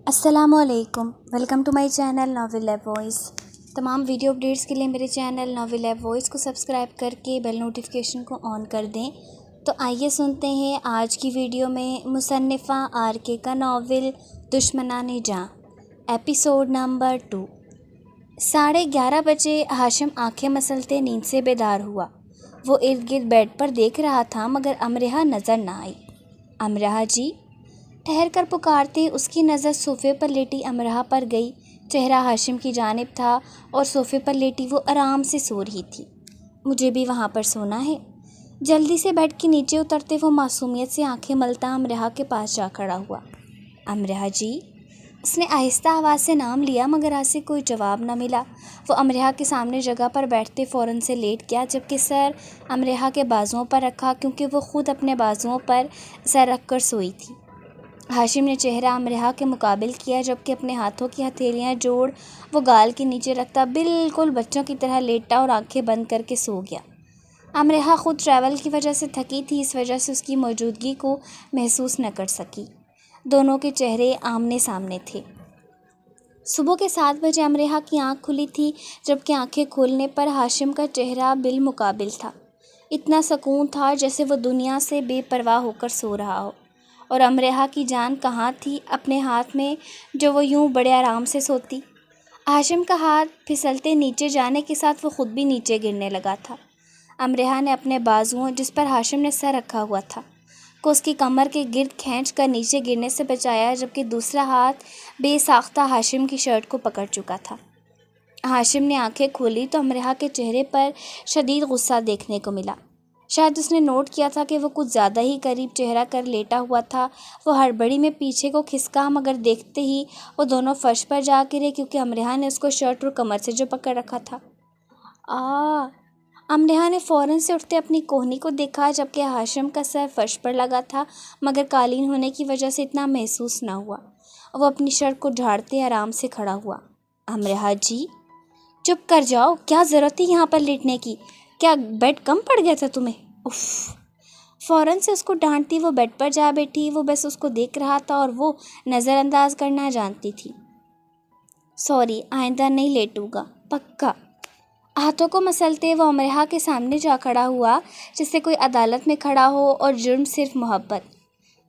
السلام علیکم، welcome to my channel novel lab voice. تمام ویڈیو اپڈیٹس کے لیے میرے چینل ناول لیب وائس کو سبسکرائب کر کے بیل نوٹیفیکیشن کو آن کر دیں۔ تو آئیے سنتے ہیں آج کی ویڈیو میں مصنفہ RK کا ناول دشمنان جاں، ایپیسوڈ نمبر 2۔ 11:30 بجے ہاشم آنکھیں مسلتے نیند سے بیدار ہوا۔ وہ ارد گرد بیڈ پر دیکھ رہا تھا مگر امرہا نظر نہ آئی۔ امرہا جی، ٹھہر کر پکارتے اس کی نظر صوفے پر لیٹی امرہا پر گئی۔ چہرہ ہاشم کی جانب تھا اور صوفے پر لیٹی وہ آرام سے سو رہی تھی۔ مجھے بھی وہاں پر سونا ہے۔ جلدی سے بیڈ کے نیچے اترتے وہ معصومیت سے آنکھیں ملتا امرہا کے پاس جا کھڑا ہوا۔ امرہا جی، اس نے آہستہ آواز سے نام لیا مگر آج سے کوئی جواب نہ ملا۔ وہ امرہا کے سامنے جگہ پر بیٹھتے فوراً سے لیٹ گیا، جبکہ سر امرہا کے بازوؤں پر رکھا کیونکہ وہ خود اپنے بازوؤں پر سر رکھ کر سوئی تھی۔ ہاشم نے چہرہ امرہا کے مقابل کیا، جبکہ اپنے ہاتھوں کی ہتھیلیاں جوڑ وہ گال کے نیچے رکھتا بالکل بچوں کی طرح لیٹا اور آنکھیں بند کر کے سو گیا۔ امرہا خود ٹریول کی وجہ سے تھکی تھی، اس وجہ سے اس کی موجودگی کو محسوس نہ کر سکی۔ دونوں کے چہرے آمنے سامنے تھے۔ صبح کے 7 بجے امرہا کی آنکھ کھلی تھی، جبکہ آنکھیں کھولنے پر ہاشم کا چہرہ بالمقابل تھا۔ اتنا سکون تھا جیسے وہ دنیا سے بے پرواہ ہو کر سو رہا ہو۔ اور امرہا کی جان کہاں تھی اپنے ہاتھ میں جو وہ یوں بڑے آرام سے سوتی؟ ہاشم کا ہاتھ پھسلتے نیچے جانے کے ساتھ وہ خود بھی نیچے گرنے لگا تھا۔ امرہا نے اپنے بازوؤں، جس پر ہاشم نے سر رکھا ہوا تھا، کو اس کی کمر کے گرد کھینچ کر نیچے گرنے سے بچایا، جبکہ دوسرا ہاتھ بے ساختہ ہاشم کی شرٹ کو پکڑ چکا تھا۔ ہاشم نے آنکھیں کھولی تو امرہا کے چہرے پر شدید غصہ دیکھنے کو ملا۔ شاید اس نے نوٹ کیا تھا کہ وہ کچھ زیادہ ہی قریب چہرہ کر لیٹا ہوا تھا۔ وہ ہڑبڑی میں پیچھے کو کھسکا مگر دیکھتے ہی وہ دونوں فرش پر جا گرے، کیونکہ امرہا نے اس کو شرٹ اور کمر سے جو پکڑ رکھا تھا۔ امرہا نے فوراً سے اٹھتے اپنی کوہنی کو دیکھا، جبکہ ہاشم کا سر فرش پر لگا تھا مگر قالین ہونے کی وجہ سے اتنا محسوس نہ ہوا۔ وہ اپنی شرٹ کو جھاڑتے آرام سے کھڑا ہوا۔ امرہا جی، چپ کر جاؤ، کیا ضرورت تھی یہاں پر لیٹنے کی؟ کیا بیڈ کم پڑ گیا تھا تمہیں؟ اف! فوراً سے اس کو ڈانٹتی وہ بیڈ پر جا بیٹھی۔ وہ بس اس کو دیکھ رہا تھا اور وہ نظر انداز کرنا جانتی تھی۔ سوری، آئندہ نہیں لیٹوں گا، پکا۔ ہاتھوں کو مسلتے وہ امرہا کے سامنے جا کھڑا ہوا جس سے کوئی عدالت میں کھڑا ہو اور جرم صرف محبت۔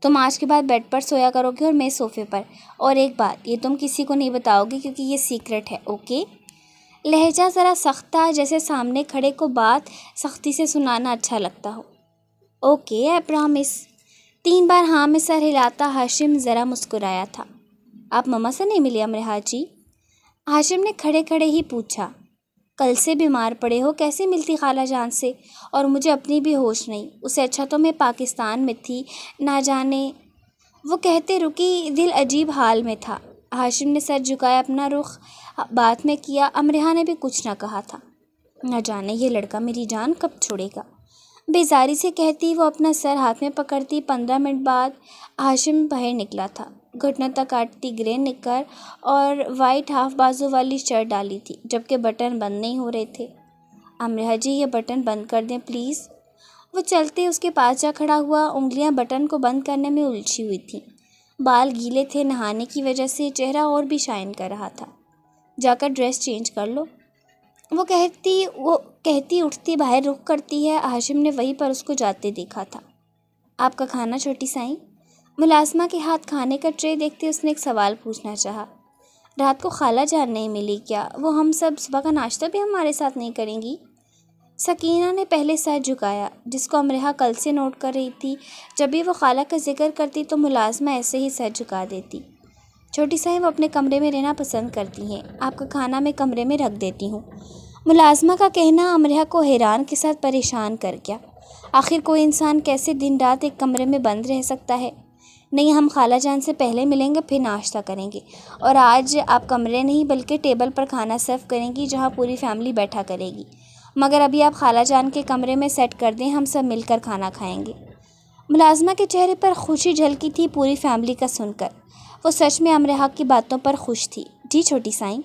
تم آج کے بعد بیڈ پر سویا کرو گے اور میں صوفے پر۔ اور ایک بات، یہ تم کسی کو نہیں بتاؤ گے کیونکہ یہ سیکرٹ ہے، اوکے؟ لہجہ ذرا سخت تھا، جیسے سامنے کھڑے کو بات سختی سے سنانا اچھا لگتا ہو۔ اوکے، آئی پرامس۔ 3 بار ہاں میں سر ہلاتا ہاشم ذرا مسکرایا تھا۔ آپ مما سے نہیں ملی امرہا جی؟ ہاشم نے کھڑے کھڑے ہی پوچھا۔ کل سے بیمار پڑے ہو، کیسے ملتی خالہ جان سے؟ اور مجھے اپنی بھی ہوش نہیں، اسے اچھا تو میں پاکستان میں تھی، نہ جانے۔ وہ کہتے رکی، دل عجیب حال میں تھا۔ ہاشم نے سر جھکایا اپنا رخ بات میں کیا۔ امرہا نے بھی کچھ نہ کہا تھا۔ نہ جانے یہ لڑکا میری جان کب چھوڑے گا، بیزاری سے کہتی وہ اپنا سر ہاتھ میں پکڑتی۔ 15 منٹ بعد ہاشم باہر نکلا تھا۔ گھٹنوں تک کاٹتی گرے نکر اور وائٹ ہاف بازو والی شرٹ ڈالی تھی، جبکہ بٹن بند نہیں ہو رہے تھے۔ امرہا جی، یہ بٹن بند کر دیں پلیز۔ وہ چلتے اس کے پاس جا کھڑا ہوا۔ انگلیاں بٹن کو بند کرنے میں الجھی ہوئی تھیں۔ بال گیلے تھے، نہانے کی وجہ سے چہرہ اور بھی شائن کر رہا تھا۔ جا کر ڈریس چینج کر لو، وہ کہتی اٹھتی باہر رخ کرتی ہے۔ ہاشم نے وہیں پر اس کو جاتے دیکھا تھا۔ آپ کا کھانا چھوٹی سائیں؟ ملازمہ کے ہاتھ کھانے کا ٹرے دیکھتے اس نے ایک سوال پوچھنا چاہا۔ رات کو خالہ جان نہیں ملی کیا؟ وہ ہم سب صبح کا ناشتہ بھی ہمارے ساتھ نہیں کریں گی؟ سکینہ نے پہلے سر جھکایا، جس کو امرہا کل سے نوٹ کر رہی تھی۔ جب بھی وہ خالہ کا ذکر کرتی تو ملازمہ ایسے ہی سر جھکا دیتی۔ چھوٹی سائیں، وہ اپنے کمرے میں رہنا پسند کرتی ہیں، آپ کا کھانا میں کمرے میں رکھ دیتی ہوں۔ ملازمہ کا کہنا امرہا کو حیران کے ساتھ پریشان کر گیا۔ آخر کوئی انسان کیسے دن رات ایک کمرے میں بند رہ سکتا ہے؟ نہیں، ہم خالہ جان سے پہلے ملیں گے، پھر ناشتہ کریں گے، اور آج آپ کمرے نہیں بلکہ ٹیبل پر کھانا سرو کریں گی جہاں پوری فیملی بیٹھا کرے گی۔ مگر ابھی آپ خالہ جان کے کمرے میں سیٹ کر دیں، ہم سب مل کر کھانا کھائیں گے۔ ملازمہ کے چہرے پر خوشی جھلکی تھی پوری فیملی کا سن کر۔ وہ سچ میں امرہا کی باتوں پر خوش تھی۔ جی چھوٹی سائیں۔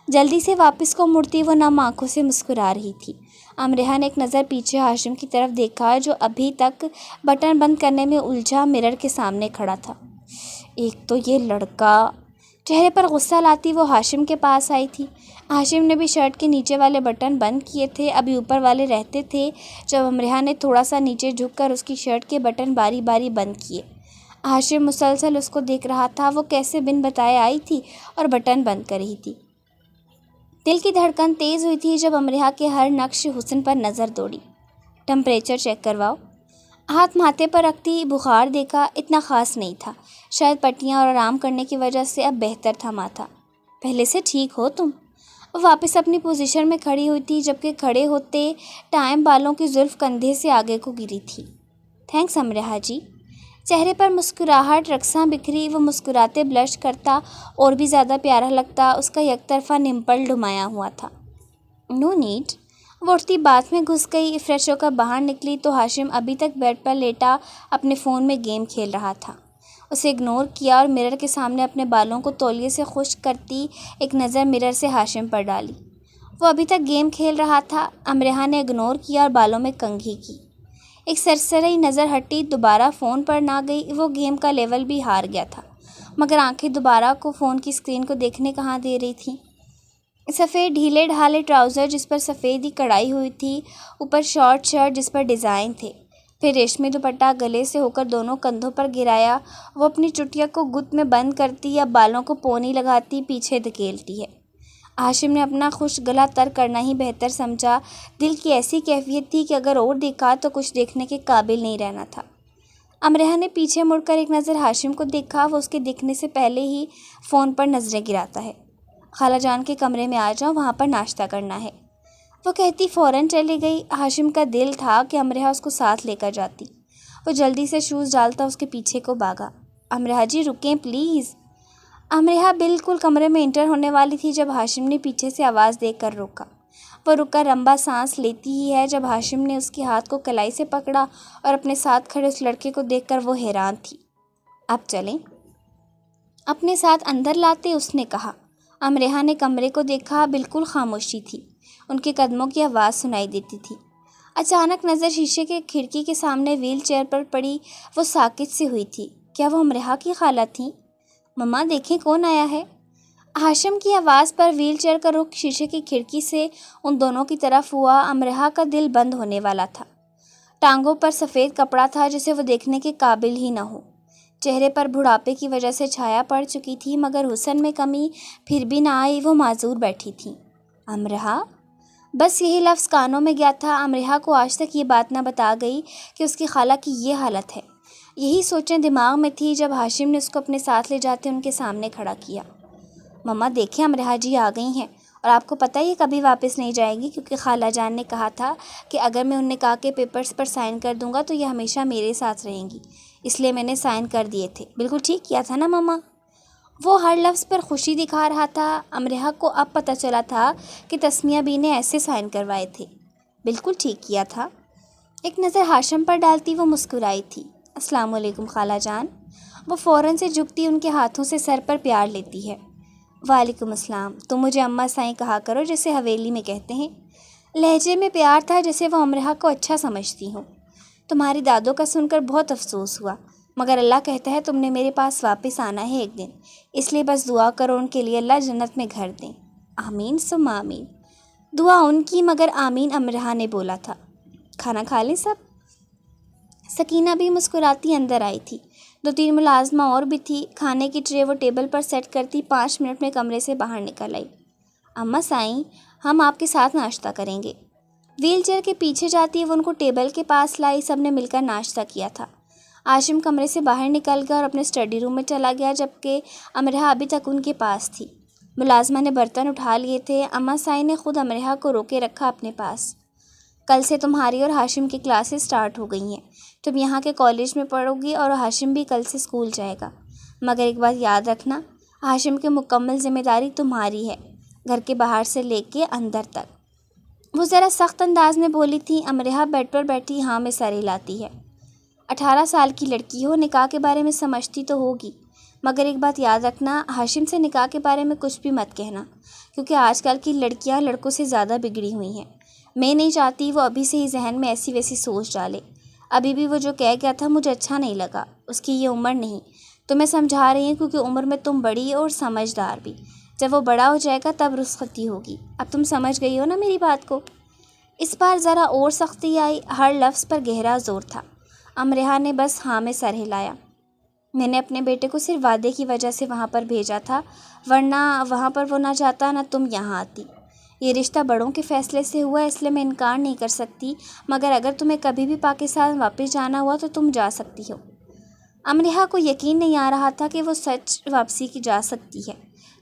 جلدی سے واپس کو مڑتی وہ نم آنکھوں سے مسکرا رہی تھی۔ امرہا نے ایک نظر پیچھے ہاشم کی طرف دیکھا، جو ابھی تک بٹن بند کرنے میں الجھا مرر کے سامنے کھڑا تھا۔ ایک تو یہ لڑکا، چہرے پر غصہ لاتی وہ ہاشم کے پاس آئی تھی۔ ہاشم نے بھی شرٹ کے نیچے والے بٹن بند کیے تھے، ابھی اوپر والے رہتے تھے جب امرہ نے تھوڑا سا نیچے جھک کر اس کی شرٹ کے بٹن باری باری بند کیے۔ ہاشم مسلسل اس کو دیکھ رہا تھا، وہ کیسے بن بتائے آئی تھی اور بٹن بند کر رہی تھی۔ دل کی دھڑکن تیز ہوئی تھی جب امرہ کے ہر نقش حسن پر نظر دوڑی۔ Temperature check کرواؤ۔ ہاتھ ماتھے پر رکھتی بخار دیکھا، اتنا خاص نہیں تھا، شاید پٹیاں اور آرام کرنے کی وجہ سے اب بہتر تھا ماتھا۔ پہلے سے ٹھیک ہو تم؟ وہ واپس اپنی پوزیشن میں کھڑی ہوئی تھی، جبکہ کھڑے ہوتے ٹائم بالوں کی زلف کندھے سے آگے کو گری تھی۔ تھینکس امرہ جی۔ چہرے پر مسکراہٹ رقصاں بکھری، وہ مسکراتے بلش کرتا اور بھی زیادہ پیارا لگتا، اس کا یک طرفہ نمپل ڈھمایا ہوا تھا۔ No need. وہ اٹھتی بات میں گھس گئی، فریش ہو کر باہر نکلی تو ہاشم ابھی تک بیڈ پر لیٹا اپنے فون میں گیم کھیل رہا تھا۔ اسے اگنور کیا اور مرر کے سامنے اپنے بالوں کو تولیے سے خشک کرتی ایک نظر مرر سے ہاشم پر ڈالی۔ وہ ابھی تک گیم کھیل رہا تھا۔ امرہ نے اگنور کیا اور بالوں میں کنگھی کی۔ ایک سرسری نظر ہٹی، دوبارہ فون پر نہ گئی، وہ گیم کا لیول بھی ہار گیا تھا، مگر آنکھیں دوبارہ کو فون کی اسکرین کو دیکھنے کہاں دے رہی تھیں۔ سفید ڈھیلے ڈھالے ٹراؤزر جس پر سفید ہی کڑھائی ہوئی تھی، اوپر شارٹ شرٹ جس پر ڈیزائن تھے، پھر ریشمی دوپٹہ گلے سے ہو کر دونوں کندھوں پر گرایا۔ وہ اپنی چٹیا کو گت میں بند کرتی یا بالوں کو پونی لگاتی پیچھے دھکیلتی ہے۔ ہاشم نے اپنا خشک گلا تر کرنا ہی بہتر سمجھا۔ دل کی ایسی کیفیت تھی کہ اگر اور دیکھا تو کچھ دیکھنے کے قابل نہیں رہنا تھا۔ امرہ نے پیچھے مڑ کر ایک نظر ہاشم کو دیکھا، وہ اس کے دکھنے سے پہلے ہی فون پر نظریں گراتا ہے۔ خالہ جان کے کمرے میں آ جاؤ، وہاں پر ناشتہ کرنا ہے، وہ کہتی فوراً چلی گئی۔ ہاشم کا دل تھا کہ امرہ اس کو ساتھ لے کر جاتی۔ وہ جلدی سے شوز ڈالتا اس کے پیچھے کو بھاگا۔ امرہ جی رکیں پلیز۔ امرہ بالکل کمرے میں انٹر ہونے والی تھی جب ہاشم نے پیچھے سے آواز دے کر روکا۔ وہ رک کر لمبا سانس لیتی ہی ہے جب ہاشم نے اس کے ہاتھ کو کلائی سے پکڑا اور اپنے ساتھ کھڑے اس لڑکے کو دیکھ کر وہ حیران تھی۔ اب چلیں؟ اپنے ساتھ اندر لاتے اس نے کہا۔ امرہ نے کمرے کو دیکھا، بالکل خاموشی تھی، ان کے قدموں کی آواز سنائی دیتی تھی۔ اچانک نظر شیشے کے کھڑکی کے سامنے ویل چیئر پر پڑی، وہ ساکت سی ہوئی تھی۔ کیا وہ امرہ کی خالہ تھیں؟ مما دیکھیں کون آیا ہے۔ ہاشم کی آواز پر ویل چیئر کا رخ شیشے کی کھڑکی سے ان دونوں کی طرف ہوا۔ امرہ کا دل بند ہونے والا تھا۔ ٹانگوں پر سفید کپڑا تھا جسے وہ دیکھنے کے قابل ہی نہ ہو۔ چہرے پر بڑھاپے کی وجہ سے چھایا پڑ چکی تھی، مگر حسن میں کمی پھر بھی نہ آئی۔ وہ معذور بیٹھی تھیں۔ امرہ؟ بس یہی لفظ کانوں میں گیا تھا۔ امرہ کو آج تک یہ بات نہ بتا گئی کہ اس کی خالہ کی یہ حالت ہے۔ یہی سوچیں دماغ میں تھی جب ہاشم نے اس کو اپنے ساتھ لے جاتے ان کے سامنے کھڑا کیا۔ مما دیکھیں امرہ جی آ گئی ہیں، اور آپ کو پتہ ہے یہ کبھی واپس نہیں جائیں گی، کیونکہ خالہ جان نے کہا تھا کہ اگر میں ان نکاح کے پیپرز پر سائن کر دوں گا تو یہ ہمیشہ میرے ساتھ رہیں گی، اس لیے میں نے سائن کر دیے تھے۔ بالکل ٹھیک کیا تھا نا مما؟ وہ ہر لفظ پر خوشی دکھا رہا تھا۔ امرہ کو اب پتہ چلا تھا کہ تسمیہ بی نے ایسے سائن کروائے تھے۔ بالکل ٹھیک کیا تھا۔ ایک نظر ہاشم پر ڈالتی وہ مسکرائی تھی۔ السلام علیکم خالہ جان۔ وہ فوراً سے جھکتی ان کے ہاتھوں سے سر پر پیار لیتی ہے۔ وعلیکم السلام۔ تم مجھے اماں سائیں کہا کرو جیسے حویلی میں کہتے ہیں۔ لہجے میں پیار تھا جیسے وہ امرہ کو اچھا سمجھتی ہوں۔ تمہاری دادوں کا سن کر بہت افسوس ہوا، مگر اللہ کہتا ہے تم نے میرے پاس واپس آنا ہے ایک دن، اس لیے بس دعا کرو ان کے لیے اللہ جنت میں گھر دیں۔ آمین ثم آمین۔ دعا ان کی، مگر آمین امرہ نے بولا تھا۔ کھانا کھا لیں سب؟ سکینہ بھی مسکراتی اندر آئی تھی۔ 2-3 ملازمہ اور بھی تھی۔ کھانے کی ٹرے وہ ٹیبل پر سیٹ کرتی 5 منٹ میں کمرے سے باہر نکل آئی۔ اماں سائیں ہم آپ کے ساتھ ناشتہ کریں گے۔ ویل چیئر کے پیچھے جاتی وہ ان کو ٹیبل کے پاس لائی۔ سب نے مل کر ناشتہ کیا تھا۔ ہاشم کمرے سے باہر نکل گیا اور اپنے اسٹڈی روم میں چلا گیا، جبکہ امرہ ابھی تک ان کے پاس تھی۔ ملازمہ نے برتن اٹھا لیے تھے۔ اماں سائیں نے خود امرہ کو روکے رکھا اپنے پاس۔ کل سے تمہاری اور ہاشم کی کلاسز سٹارٹ ہو گئی ہیں۔ تم یہاں کے کالج میں پڑھو گی اور ہاشم بھی کل سے اسکول جائے گا، مگر ایک بات یاد رکھنا، ہاشم کی مکمل ذمہ داری تمہاری ہے، گھر کے باہر سے لے کے اندر تک۔ وہ ذرا سخت انداز میں بولی تھی۔ امرہ بیڈ پر بیٹھی ہاں میں سر ہلاتی ہے۔ 18 سال کی لڑکی ہو، نکاح کے بارے میں سمجھتی تو ہوگی، مگر ایک بات یاد رکھنا، ہاشم سے نکاح کے بارے میں کچھ بھی مت کہنا، کیونکہ آج کل کی لڑکیاں لڑکوں سے زیادہ بگڑی ہوئی ہیں۔ میں نہیں چاہتی وہ ابھی سے ہی ذہن میں ایسی ویسی سوچ ڈالے۔ ابھی بھی وہ جو کہہ گیا تھا مجھے اچھا نہیں لگا۔ اس کی یہ عمر نہیں، تمہیں سمجھا رہی ہوں کیونکہ عمر میں تم بڑی اور سمجھدار بھی، جب وہ بڑا ہو جائے گا تب رخصتی ہوگی۔ اب تم سمجھ گئی ہو نا میری بات کو؟ اس بار ذرا اور سختی آئی، ہر لفظ پر گہرا زور تھا۔ امرہا نے بس ہاں میں سر ہلایا۔ میں نے اپنے بیٹے کو صرف وعدے کی وجہ سے وہاں پر بھیجا تھا، ورنہ وہاں پر وہ نہ جاتا نہ تم یہاں آتی۔ یہ رشتہ بڑوں کے فیصلے سے ہوا ہے، اس لیے میں انکار نہیں کر سکتی، مگر اگر تمہیں کبھی بھی پاکستان واپس جانا ہوا تو تم جا سکتی ہو۔ امرہا کو یقین نہیں آ رہا تھا کہ وہ سچ واپسی کی جا سکتی ہے۔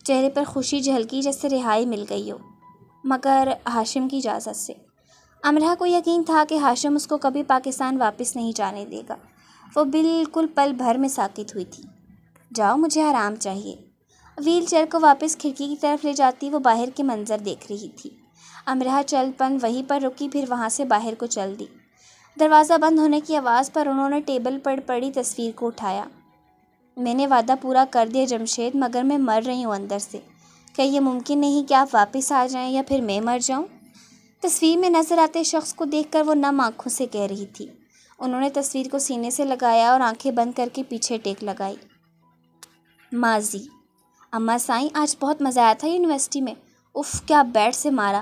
چہرے پر خوشی جھلکی جیسے رہائی مل گئی ہو، مگر ہاشم کی اجازت سے۔ امرہا کو یقین تھا کہ ہاشم اس کو کبھی پاکستان واپس نہیں جانے دے گا۔ وہ بالکل پل بھر میں ساکت ہوئی تھی۔ جاؤ، مجھے آرام چاہیے۔ ویل چیئر کو واپس کھڑکی کی طرف لے جاتی وہ باہر کے منظر دیکھ رہی تھی۔ امرہا چل پن وہیں پر رکی، پھر وہاں سے باہر کو چل دی۔ دروازہ بند ہونے کی آواز پر انہوں نے ٹیبل پر پڑی تصویر کو اٹھایا۔ میں نے وعدہ پورا کر دیا جمشید، مگر میں مر رہی ہوں اندر سے۔ کیا یہ ممکن نہیں کہ آپ واپس آ جائیں یا پھر میں مر جاؤں؟ تصویر میں نظر آتے شخص کو دیکھ کر وہ نم آنکھوں سے کہہ رہی تھی۔ انہوں نے تصویر کو سینے سے لگایا اور آنکھیں بند کر کے پیچھے ٹیک لگائی۔ ماضی: اماں سائیں، آج بہت مزہ آیا تھا یونیورسٹی میں۔ اف، کیا بیٹ سے مارا۔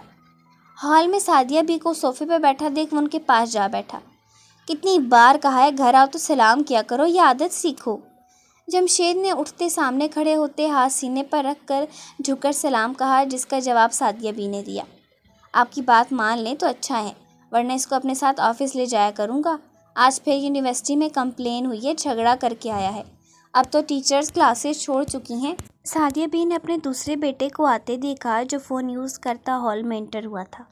ہال میں سعدیہ بی کو صوفے پہ بیٹھا دیکھ وہ ان کے پاس جا بیٹھا۔ کتنی بار کہا ہے گھر آؤ تو سلام کیا کرو، یہ عادت سیکھو۔ جمشید نے اٹھتے سامنے کھڑے ہوتے ہاتھ سینے پر رکھ کر جھک کر سلام کہا، جس کا جواب سعدیہ بی نے دیا۔ آپ کی بات مان لیں تو اچھا ہے، ورنہ اس کو اپنے ساتھ آفس لے جایا کروں گا۔ آج پھر یونیورسٹی میں کمپلین ہوئی ہے، جھگڑا کر کے آیا ہے۔ اب تو ٹیچرز کلاسز چھوڑ چکی ہیں۔ سعدیہ بی نے اپنے دوسرے بیٹے کو آتے دیکھا جو فون یوز کرتا ہال میں انٹر ہوا تھا۔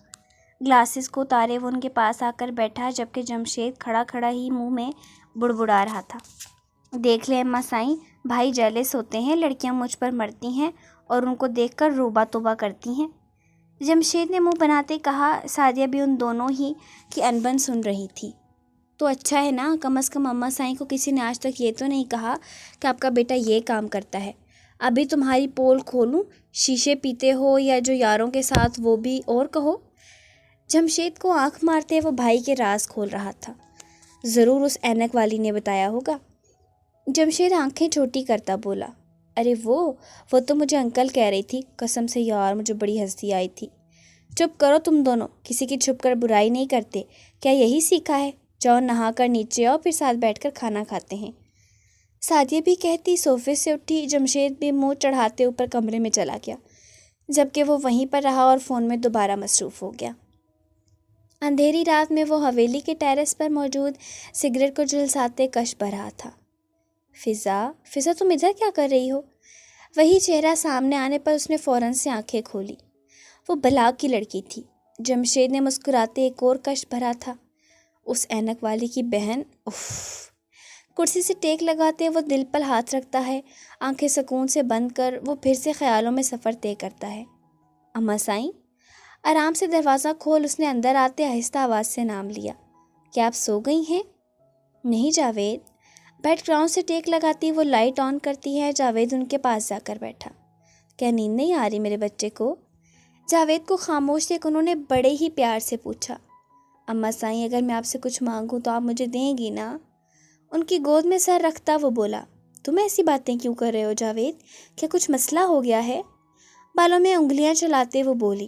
گلاسز کو اتارے وہ ان کے پاس آ کر بیٹھا، جبکہ جمشید کھڑا کھڑا ہی منہ میں بڑبڑا رہا تھا۔ دیکھ لیں اماں سائیں، بھائی جیلس ہوتے ہیں، لڑکیاں مجھ پر مرتی ہیں اور ان کو دیکھ کر روبہ توبہ کرتی ہیں۔ جمشید نے منہ بناتے کہا۔ سعدیہ بھی ان دونوں ہی کی انبن سن رہی تھی۔ تو اچھا ہے نا، کم از کم اماں سائیں کو کسی نے آج تک یہ تو نہیں کہا کہ آپ کا بیٹا یہ کام کرتا ہے۔ ابھی تمہاری پول کھولوں، شیشے پیتے ہو یا جو یاروں کے ساتھ وہ بھی اور کہو۔ جمشید کو آنکھ مارتے وہ بھائی کے راز کھول رہا تھا۔ ضرور اس اینک والی نے بتایا ہوگا۔ جمشید آنکھیں چھوٹی کرتا بولا، ارے وہ تو مجھے انکل کہہ رہی تھی، قسم سے یار مجھے بڑی ہنسی آئی تھی۔ چپ کرو تم دونوں، کسی کی چھپ کر برائی نہیں کرتے، کیا یہی سیکھا ہے؟ جاؤ نہا کر نیچے آؤ، پھر ساتھ بیٹھ کر کھانا کھاتے ہیں۔ سعدیہ بھی کہتی صوفے سے اٹھی۔ جمشید بھی منہ چڑھاتے اوپر کمرے میں چلا گیا، جبکہ وہ وہیں پر رہا اور فون میں دوبارہ مصروف ہو گیا۔ اندھیری رات میں وہ حویلی کے ٹیرس پر موجود سگریٹ کو جھلساتے کش بھر رہا تھا۔ فضا تم ادھر کیا کر رہی ہو؟ وہی چہرہ سامنے آنے پر اس نے فوراً سے آنکھیں کھولی۔ وہ بلاک کی لڑکی تھی۔ جمشید نے مسکراتے ایک اور کش بھرا تھا۔ اس اینک والی کی بہن، اف۔ کرسی سے ٹیک لگاتے وہ دل پر ہاتھ رکھتا ہے، آنکھیں سکون سے بند کر وہ پھر سے خیالوں میں سفر طے کرتا ہے۔ اماں سائیں، آرام سے دروازہ کھول، اس نے اندر آتے آہستہ آواز سے نام لیا۔ کیا آپ سو گئی ہیں؟ نہیں جاوید۔ بیک گراؤنڈ سے ٹیک لگاتی وہ لائٹ آن کرتی ہے۔ جاوید ان کے پاس جا کر بیٹھا۔ کیا نیند نہیں آ رہی میرے بچے کو؟ جاوید کو خاموش دیکھ انہوں نے بڑے ہی پیار سے پوچھا۔ اماں سائیں، اگر میں آپ سے کچھ مانگوں تو آپ مجھے دیں گی نا؟ ان کی گود میں سر رکھتا وہ بولا، تم ایسی باتیں کیوں کر رہے ہو جاوید؟ کیا کچھ مسئلہ ہو گیا ہے؟ بالوں میں انگلیاں چلاتے وہ بولی،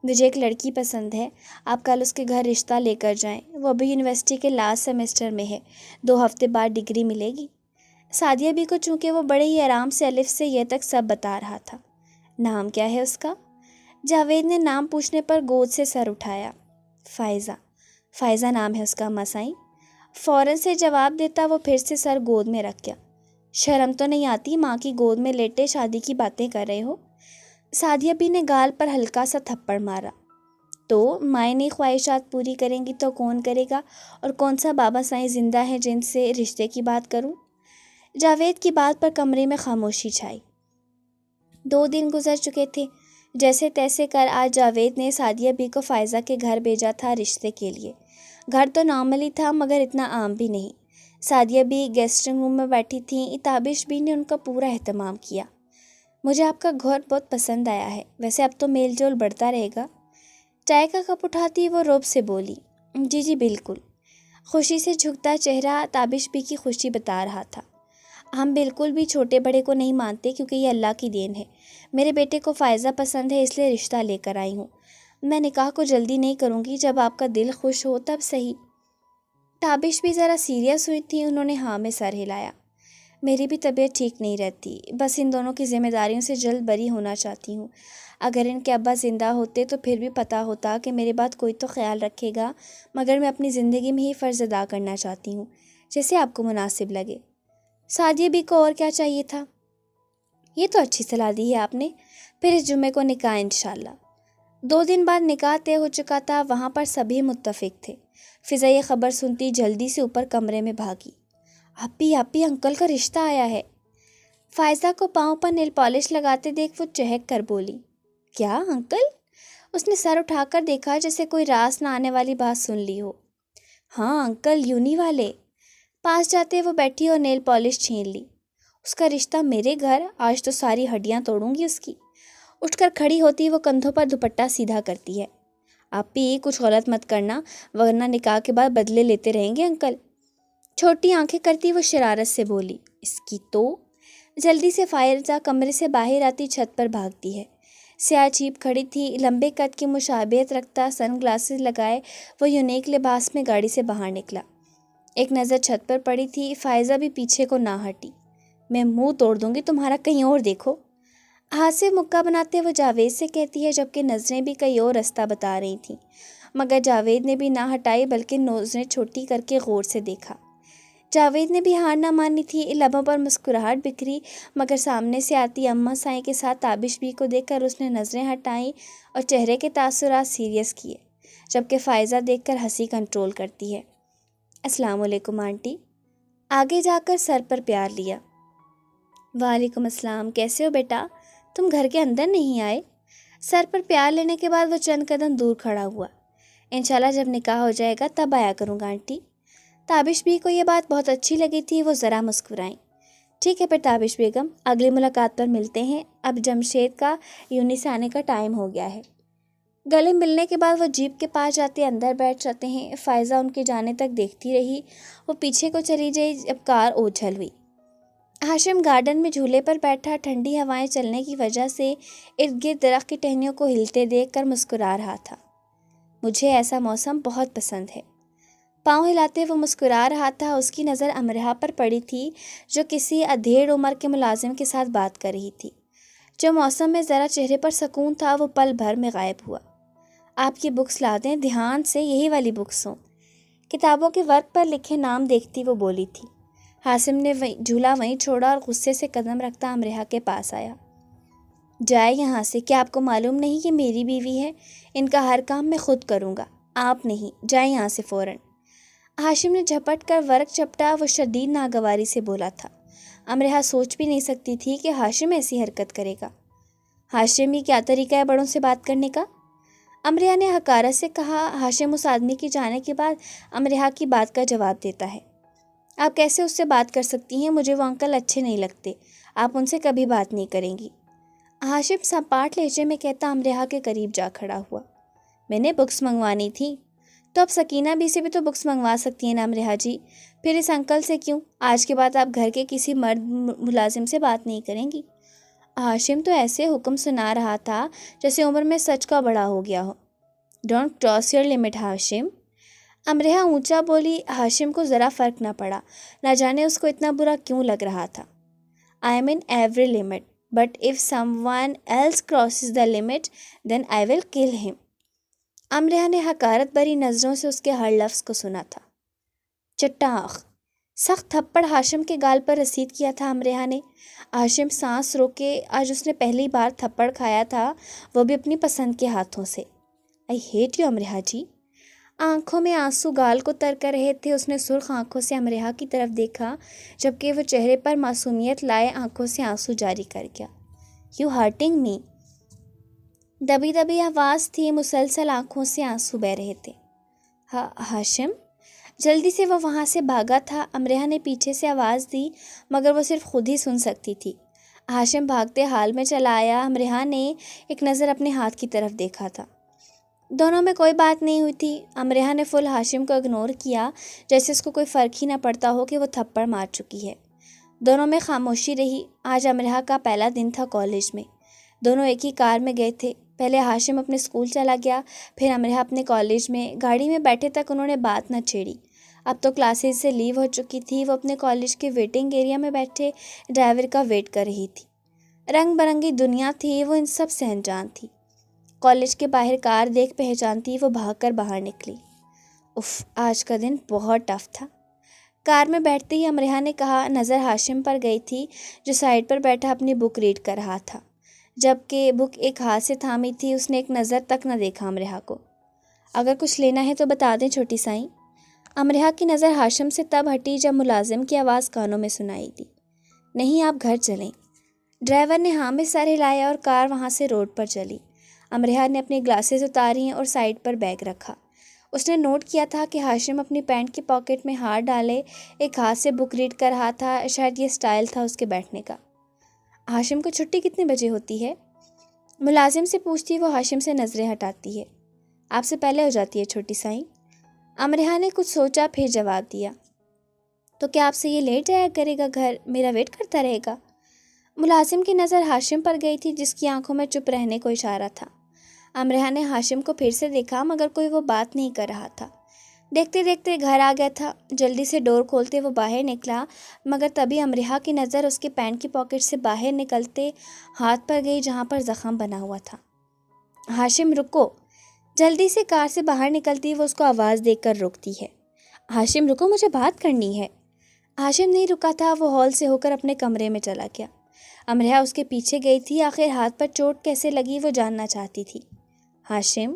مجھے ایک لڑکی پسند ہے، آپ کل اس کے گھر رشتہ لے کر جائیں، وہ ابھی یونیورسٹی کے لاسٹ سیمسٹر میں ہے، 2 ہفتے بعد ڈگری ملے گی۔ سعدیہ بی کو چونکہ وہ بڑے ہی آرام سے الف سے یہ تک سب بتا رہا تھا۔ نام کیا ہے اس کا؟ جاوید نے نام پوچھنے پر گود سے سر اٹھایا۔ فائزہ نام ہے اس کا اماں سائیں۔ فوراً سے جواب دیتا وہ پھر سے سر گود میں رکھ گیا۔ شرم تو نہیں آتی، ماں کی گود میں لیٹے شادی کی باتیں کر رہے ہو؟ سعدیہ بی نے گال پر ہلکا سا تھپڑ مارا۔ تو مائیں نہیں خواہشات پوری کریں گی تو کون کرے گا؟ اور کون سا بابا سائیں زندہ ہے جن سے رشتے کی بات کروں؟ جاوید کی بات پر کمرے میں خاموشی چھائی۔ 2 دن گزر چکے تھے۔ جیسے تیسے کر آج جاوید نے سعدیہ بی کو فائزہ کے گھر بھیجا تھا رشتے کے لیے۔ گھر تو نارمل ہی تھا مگر اتنا عام بھی نہیں۔ سعدیہ بی گیسٹنگ روم میں بیٹھی تھیں، تابش بی نے ان کا پورا اہتمام کیا۔ مجھے آپ کا گھر بہت پسند آیا ہے، ویسے اب تو میل جول بڑھتا رہے گا۔ چائے کا کپ اٹھاتی وہ رعب سے بولی، جی بالکل۔ خوشی سے جھکتا چہرہ تابش بی کی خوشی بتا رہا تھا۔ ہم بالکل بھی چھوٹے بڑے کو نہیں مانتے کیونکہ یہ اللہ کی دین ہے۔ میرے بیٹے کو فائزہ پسند ہے، اس لیے رشتہ لے کر آئی ہوں۔ میں نکاح کو جلدی نہیں کروں گی، جب آپ کا دل خوش ہو تب صحیح۔ تابش بھی ذرا سیریس ہوئی تھی، انہوں نے ہاں میں سر ہلایا۔ میری بھی طبیعت ٹھیک نہیں رہتی، بس ان دونوں کی ذمہ داریوں سے جلد بری ہونا چاہتی ہوں۔ اگر ان کے ابا زندہ ہوتے تو پھر بھی پتہ ہوتا کہ میرے بعد کوئی تو خیال رکھے گا، مگر میں اپنی زندگی میں ہی فرض ادا کرنا چاہتی ہوں، جیسے آپ کو مناسب لگے۔ سعدیہ بی کو اور کیا چاہیے تھا؟ یہ تو اچھی صلاح دی ہے آپ نے، پھر اس جمعے کو نکاح انشاءاللہ۔ 2 دن بعد نکاح طے ہو چکا تھا، وہاں پر سبھی متفق تھے۔ فضا یہ خبر سنتی جلدی سے اوپر کمرے میں بھاگی۔ آپی انکل کا رشتہ آیا ہے۔ فائزہ کو پاؤں پر نیل پالش لگاتے دیکھ وہ چہک کر بولی، کیا انکل؟ اس نے سر اٹھا کر دیکھا جیسے کوئی راس نہ آنے والی بات سن لی ہو۔ ہاں انکل، یونی والے۔ پاس جاتے وہ بیٹھی اور نیل پالش چھین لی۔ اس کا رشتہ میرے گھر؟ آج تو ساری ہڈیاں توڑوں گی اس کی۔ اٹھ کر کھڑی ہوتی وہ کندھوں پر دوپٹہ سیدھا کرتی ہے۔ آپی کچھ غلط مت کرنا ورنہ نکاح کے بعد بدلے لیتے رہیں گے انکل۔ چھوٹی آنکھیں کرتی وہ شرارت سے بولی، اس کی تو۔ جلدی سے فائزہ کمرے سے باہر آتی چھت پر بھاگتی ہے۔ سیاہ جیپ کھڑی تھی، لمبے قد کی مشابہت رکھتا سن گلاسز لگائے وہ یونیک لباس میں گاڑی سے باہر نکلا۔ ایک نظر چھت پر پڑی تھی، فائزہ بھی پیچھے کو نہ ہٹی۔ میں منہ توڑ دوں گی تمہارا، کہیں اور دیکھو۔ ہاتھ سے مکہ بناتے وہ جاوید سے کہتی ہے، جبکہ نظریں بھی کئی اور رستہ بتا رہی تھیں، مگر جاوید نے بھی نہ ہٹائی بلکہ نظریں چھوٹی کر کے غور سے دیکھا۔ جاوید نے بھی ہار نہ مانی تھی، لبوں پر مسکراہٹ بکھری، مگر سامنے سے آتی اماں سائیں کے ساتھ تابش بی کو دیکھ کر اس نے نظریں ہٹائیں اور چہرے کے تاثرات سیریس کیے، جبکہ فائزہ دیکھ کر ہنسی کنٹرول کرتی ہے۔ السلام علیکم آنٹی۔ آگے جا کر سر پر پیار لیا۔ وعلیکم السلام، کیسے ہو بیٹا؟ تم گھر کے اندر نہیں آئے؟ سر پر پیار لینے کے بعد وہ چند قدم دور کھڑا ہوا۔ انشاءاللہ جب نکاح ہو جائے گا تب آیا کروں گا آنٹی۔ تابش بی کو یہ بات بہت اچھی لگی تھی، وہ ذرا مسکرائیں۔ ٹھیک ہے پھر تابش بیگم، اگلی ملاقات پر ملتے ہیں، اب جمشید کا یونی سے آنے کا ٹائم ہو گیا ہے۔ گلے ملنے کے بعد وہ جیپ کے پاس جاتے اندر بیٹھ جاتے ہیں۔ فائزہ ان کے جانے تک دیکھتی رہی، وہ پیچھے کو چلی گئی جب کار اوجھل ہوئی۔ ہاشم گارڈن میں جھولے پر بیٹھا، ٹھنڈی ہوائیں چلنے کی وجہ سے ارد گرد درخت کی ٹہنیوں کو ہلتے دیکھ کر مسکرا رہا تھا۔ مجھے ایسا موسم بہت پسند ہے۔ پاؤں ہلاتے وہ مسکرا رہا تھا۔ اس کی نظر امرہا پر پڑی تھی جو کسی ادھیڑ عمر کے ملازم کے ساتھ بات کر رہی تھی۔ جو موسم میں ذرا چہرے پر سکون تھا وہ پل بھر میں غائب ہوا۔ آپ کی بکس لا دیں، دھیان سے، یہی والی بکس ہوں۔ کتابوں کے ورق پر لکھے نام دیکھتی وہ بولی تھی۔ ہاشم نے جھولا وہیں چھوڑا اور غصے سے قدم رکھتا امرہا کے پاس آیا۔ جائے یہاں سے، کیا آپ کو معلوم نہیں کہ میری بیوی ہے؟ ان کا ہر کام میں خود کروں گا، آپ نہیں، جائے یہاں سے فوراً۔ ہاشم نے جھپٹ کر ورق چپٹا، وہ شدید ناگواری سے بولا تھا۔ امرہا سوچ بھی نہیں سکتی تھی کہ ہاشم ایسی حرکت کرے گا۔ ہاشم، یہ کیا طریقہ ہے بڑوں سے بات کرنے کا؟ امرہا نے حقارت سے کہا۔ ہاشم اس آدمی کے جانے کے بعد امرہا کی بات کا جواب دیتا ہے۔ آپ کیسے اس سے بات کر سکتی ہیں؟ مجھے وہ انکل اچھے نہیں لگتے، آپ ان سے کبھی بات نہیں کریں گی۔ ہاشم سپاٹ لہجے میں کہتا امرہا کے قریب جا کھڑا ہوا۔ میں نے بکس منگوانی تھی، تو اب سکینہ بی سے بھی تو بکس منگوا سکتی ہیں نا امرہا جی، پھر اس انکل سے کیوں؟ آج کے بعد آپ گھر کے کسی مرد ملازم سے بات نہیں کریں گی۔ ہاشم تو ایسے حکم سنا رہا تھا جیسے عمر میں سچ کا بڑا ہو گیا ہو۔ ڈونٹ کراس یور لمٹ ہاشم۔ امرہا اونچا بولی۔ ہاشم کو ذرا فرق نہ پڑا، نہ جانے اس کو اتنا برا کیوں لگ رہا تھا۔ I am in every limit, but if someone else crosses the limit then I will kill him. امرہا نے حقارت بھری نظروں سے اس کے ہر لفظ کو سنا تھا۔ چٹاخ! سخت تھپڑ ہاشم کے گال پر رسید کیا تھا امرہا نے۔ ہاشم سانس روکے، آج اس نے پہلی بار تھپڑ کھایا تھا، وہ بھی اپنی پسند کے ہاتھوں سے۔ آئی ہیٹ یو امرہا جی۔ آنکھوں میں آنسو گال کو تر کر رہے تھے۔ اس نے سرخ آنکھوں سے امرہا کی طرف دیکھا، جبکہ وہ چہرے پر معصومیت لائے آنکھوں سے آنسو جاری کر گیا۔ یو ہرٹنگ می۔ دبی دبی آواز تھی، مسلسل آنکھوں سے آنسو بہہ رہے تھے۔ ہاشم! جلدی سے وہ وہاں سے بھاگا تھا۔ امرہا نے پیچھے سے آواز دی، مگر وہ صرف خود ہی سن سکتی تھی۔ ہاشم بھاگتے حال میں چلا آیا۔ امرہا نے ایک نظر اپنے ہاتھ کی طرف دیکھا تھا۔ دونوں میں کوئی بات نہیں ہوئی تھی۔ امرہا نے فل ہاشم کو اگنور کیا، جیسے اس کو کوئی فرق ہی نہ پڑتا ہو کہ وہ تھپڑ مار چکی ہے۔ دونوں میں خاموشی رہی۔ آج امرہ کا پہلا دن تھا کالج میں۔ دونوں ایک ہی کار میں گئے تھے۔ پہلے ہاشم اپنے اسکول چلا گیا، پھر امرہ اپنے کالج میں۔ گاڑی میں بیٹھے تک انہوں نے بات نہ چھیڑی۔ اب تو کلاسز سے لیو ہو چکی تھی۔ وہ اپنے کالج کے ویٹنگ ایریا میں بیٹھے ڈرائیور کا ویٹ کر رہی تھی۔ رنگ برنگی دنیا تھی، وہ ان سب سے انجان تھی۔ کالج کے باہر کار دیکھ پہچانتی وہ بھاگ کر باہر نکلی۔ اف، آج کا دن بہت ٹف تھا۔ کار میں بیٹھتے ہی امرہ نے کہا۔ نظر ہاشم پر گئی تھی جو سائڈ پر بیٹھا اپنی بک ریڈ کر رہا تھا، جبکہ بک ایک ہاتھ سے تھامی تھی۔ اس نے ایک نظر تک نہ دیکھا امرہ کو۔ اگر کچھ لینا ہے تو بتا دیں چھوٹی سائیں۔ امرہ کی نظر ہاشم سے تب ہٹی جب ملازم کی آواز کانوں میں سنائی دی، نہیں آپ گھر چلیں۔ ڈرائیور نے ہاں میں سر ہلایا اور کار وہاں سے روڈ پر چلی۔ امرہ نے اپنی گلاسز اتاری اور سائڈ پر بیگ رکھا۔ اس نے نوٹ کیا تھا کہ ہاشم اپنی پینٹ کی پاکٹ میں ہاتھ ڈالے ایک ہاتھ سے بک ریڈ کر رہا تھا، شاید یہ سٹائل تھا اس کے بیٹھنے کا۔ ہاشم کو چھٹی کتنے بجے ہوتی ہے؟ ملازم سے پوچھتی وہ ہاشم سے نظریں ہٹاتی ہے۔ آپ سے پہلے ہو جاتی ہے چھوٹی سائیں۔ امرہ نے کچھ سوچا پھر جواب دیا، تو کیا آپ سے یہ لیٹ جایا کرے گا گھر، میرا ویٹ کرتا رہے گا؟ ملازم کی نظر ہاشم پر گئی تھی جس کی آنکھوں میں چپ رہنے کو اشارہ تھا۔ امرہ نے ہاشم کو پھر سے دیکھا مگر کوئی وہ بات نہیں کر رہا تھا۔ دیکھتے دیکھتے گھر آ گیا تھا۔ جلدی سے ڈور کھولتے وہ باہر نکلا مگر تبھی امرہ کی نظر اس کے پینٹ کی پاکٹ سے باہر نکلتے ہاتھ پر گئی جہاں پر زخم بنا ہوا تھا۔ ہاشم رکو! جلدی سے کار سے باہر نکلتی وہ اس کو آواز دے کر روکتی ہے۔ ہاشم رکو، مجھے بات کرنی ہے۔ ہاشم نہیں رکا تھا، وہ ہال سے ہو کر اپنے کمرے میں چلا گیا۔ امرہ اس کے پیچھے گئی تھی، آخر ہاتھ پر چوٹ کیسے لگی وہ جاننا چاہتی تھی۔ ہاشم!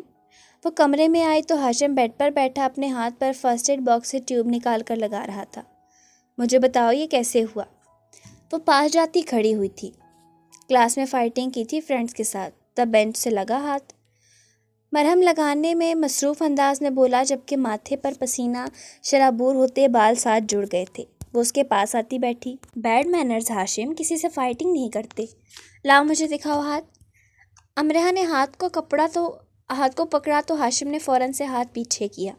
وہ کمرے میں آئی تو ہاشم بیڈ پر بیٹھا اپنے ہاتھ پر فرسٹ ایڈ باکس سے ٹیوب نکال کر لگا رہا تھا۔ مجھے بتاؤ یہ کیسے ہوا؟ وہ پاس جاتی کھڑی ہوئی تھی۔ کلاس میں فائٹنگ کی تھی فرینڈس کے ساتھ، تب بینچ سے لگا ہاتھ۔ مرہم لگانے میں مصروف انداز میں بولا جبکہ ماتھے پر پسینہ شرابور ہوتے بال ساتھ جڑ گئے تھے۔ وہ اس کے پاس آتی بیٹھی۔ بیڈ مینرز ہاشم، کسی سے فائٹنگ نہیں کرتے۔ لاؤ مجھے دکھاؤ ہاتھ۔ امرہ نے ہاتھ کو پکڑا تو ہاشم نے فوراً سے ہاتھ پیچھے کیا۔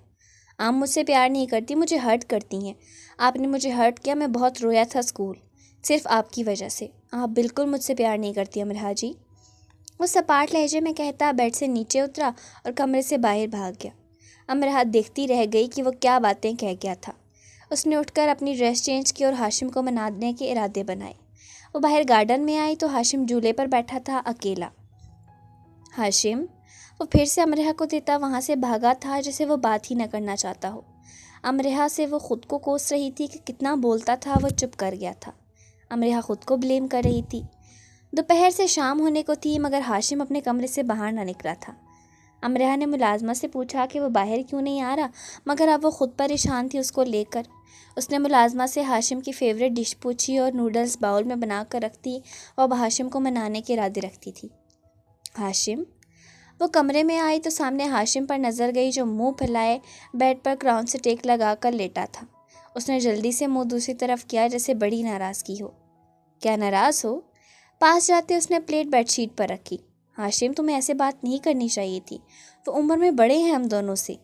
آپ مجھ سے پیار نہیں کرتی، مجھے ہرٹ کرتی ہیں۔ آپ نے مجھے ہرٹ کیا، میں بہت رویا تھا اسکول، صرف آپ کی وجہ سے۔ آپ بالکل مجھ سے پیار نہیں کرتی امرہ جی، وہ سپاٹ لہجے میں کہتا بیڈ سے نیچے اترا اور کمرے سے باہر بھاگ گیا۔ امرہ دیکھتی رہ گئی کہ وہ کیا باتیں کہہ گیا تھا۔ اس نے اٹھ کر اپنی ڈریس چینج کی اور ہاشم کو منانے کے ارادے بنائے۔ وہ باہر گارڈن میں آئی تو ہاشم جھولے پر بیٹھا تھا اکیلا۔ ہاشم! وہ پھر سے امرہ کو دیتا وہاں سے بھاگا تھا جیسے وہ بات ہی نہ کرنا چاہتا ہو۔ امرہ سے وہ خود کو کوس رہی تھی کہ کتنا بولتا تھا، وہ چپ کر گیا تھا۔ امرہ خود کو بلیم کر رہی تھی۔ دوپہر سے شام ہونے کو تھی مگر ہاشم اپنے کمرے سے باہر نہ نکلا تھا۔ امرہ نے ملازمہ سے پوچھا کہ وہ باہر کیوں نہیں آ رہا مگر اب وہ خود پریشان تھی اس کو لے کر۔ اس نے ملازمہ سے ہاشم کی فیوریٹ ڈش پوچھی اور نوڈلز باؤل میں بنا کر رکھتی اور اب ہاشم کو منانے کے ارادے رکھتی تھی۔ ہاشم! وہ کمرے میں آئی تو سامنے ہاشم پر نظر گئی جو منہ پھیلائے بیڈ پر کراؤن سے ٹیک لگا کر لیٹا تھا۔ اس نے جلدی سے منہ دوسری طرف کیا جیسے بڑی ناراضگی ہو۔ کیا ناراض ہو؟ پاس جاتے اس نے پلیٹ بیڈ شیٹ پر رکھی۔ ہاشم تمہیں ایسے بات نہیں کرنی چاہیے تھی، وہ عمر میں بڑے ہیں ہم دونوں سے۔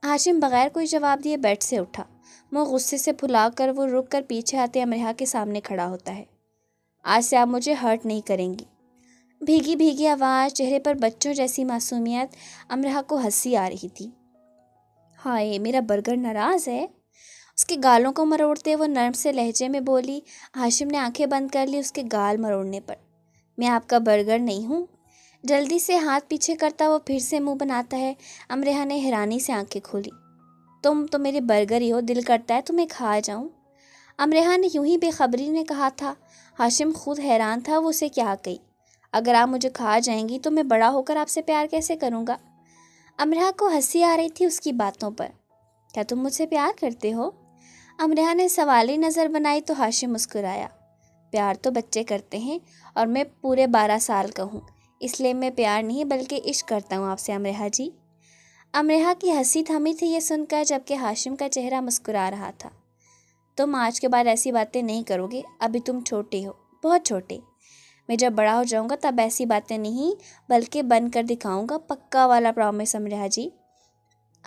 ہاشم بغیر کوئی جواب دیے بیڈ سے اٹھا۔ منہ غصے سے پھلا کر وہ رک کر پیچھے آتے امرہ کے سامنے کھڑا ہوتا ہے۔ آج سے آپ مجھے ہرٹ نہیں کریں گی۔ بھیگی بھیگی آواز، چہرے پر بچوں جیسی معصومیت۔ امرہ کو ہنسی آ رہی تھی۔ ہائے میرا برگر ناراض ہے؟ اس کے گالوں کو مروڑتے وہ نرم سے لہجے میں بولی۔ ہاشم نے آنکھیں بند کر لی اس کے گال مروڑنے پر۔ میں آپ کا برگر نہیں ہوں؟ جلدی سے ہاتھ پیچھے کرتا وہ پھر سے منہ بناتا ہے۔ امرہ نے حیرانی سے آنکھیں کھولی۔ تم تو میرے برگر ہی ہو، دل کرتا ہے تمہیں کھا جاؤں۔ امرہ نے یوں ہی بے خبری میں کہا تھا۔ ہاشم خود حیران تھا وہ اسے کیا کہی۔ اگر آپ مجھے کھا جائیں گی تو میں بڑا ہو کر آپ سے پیار کیسے کروں گا؟ امرہ کو ہنسی آ رہی تھی اس کی باتوں پر۔ کیا تم مجھ سے پیار کرتے ہو؟ امرہ نے سوالی نظر بنائی تو ہاشم مسکرایا۔ پیار تو بچے کرتے ہیں اور میں پورے 12 سال کا ہوں، اس لیے میں پیار نہیں بلکہ عشق کرتا ہوں آپ سے امرہ جی۔ امرہ کی ہنسی تھمی تھی یہ سن کر جبکہ ہاشم کا چہرہ مسکرا رہا تھا۔ تم آج کے بعد ایسی باتیں نہیں کرو گے، ابھی تم چھوٹے ہو، بہت چھوٹے۔ میں جب بڑا ہو جاؤں گا تب ایسی باتیں نہیں بلکہ بن کر دکھاؤں گا، پکا والا پرومس امرہ جی۔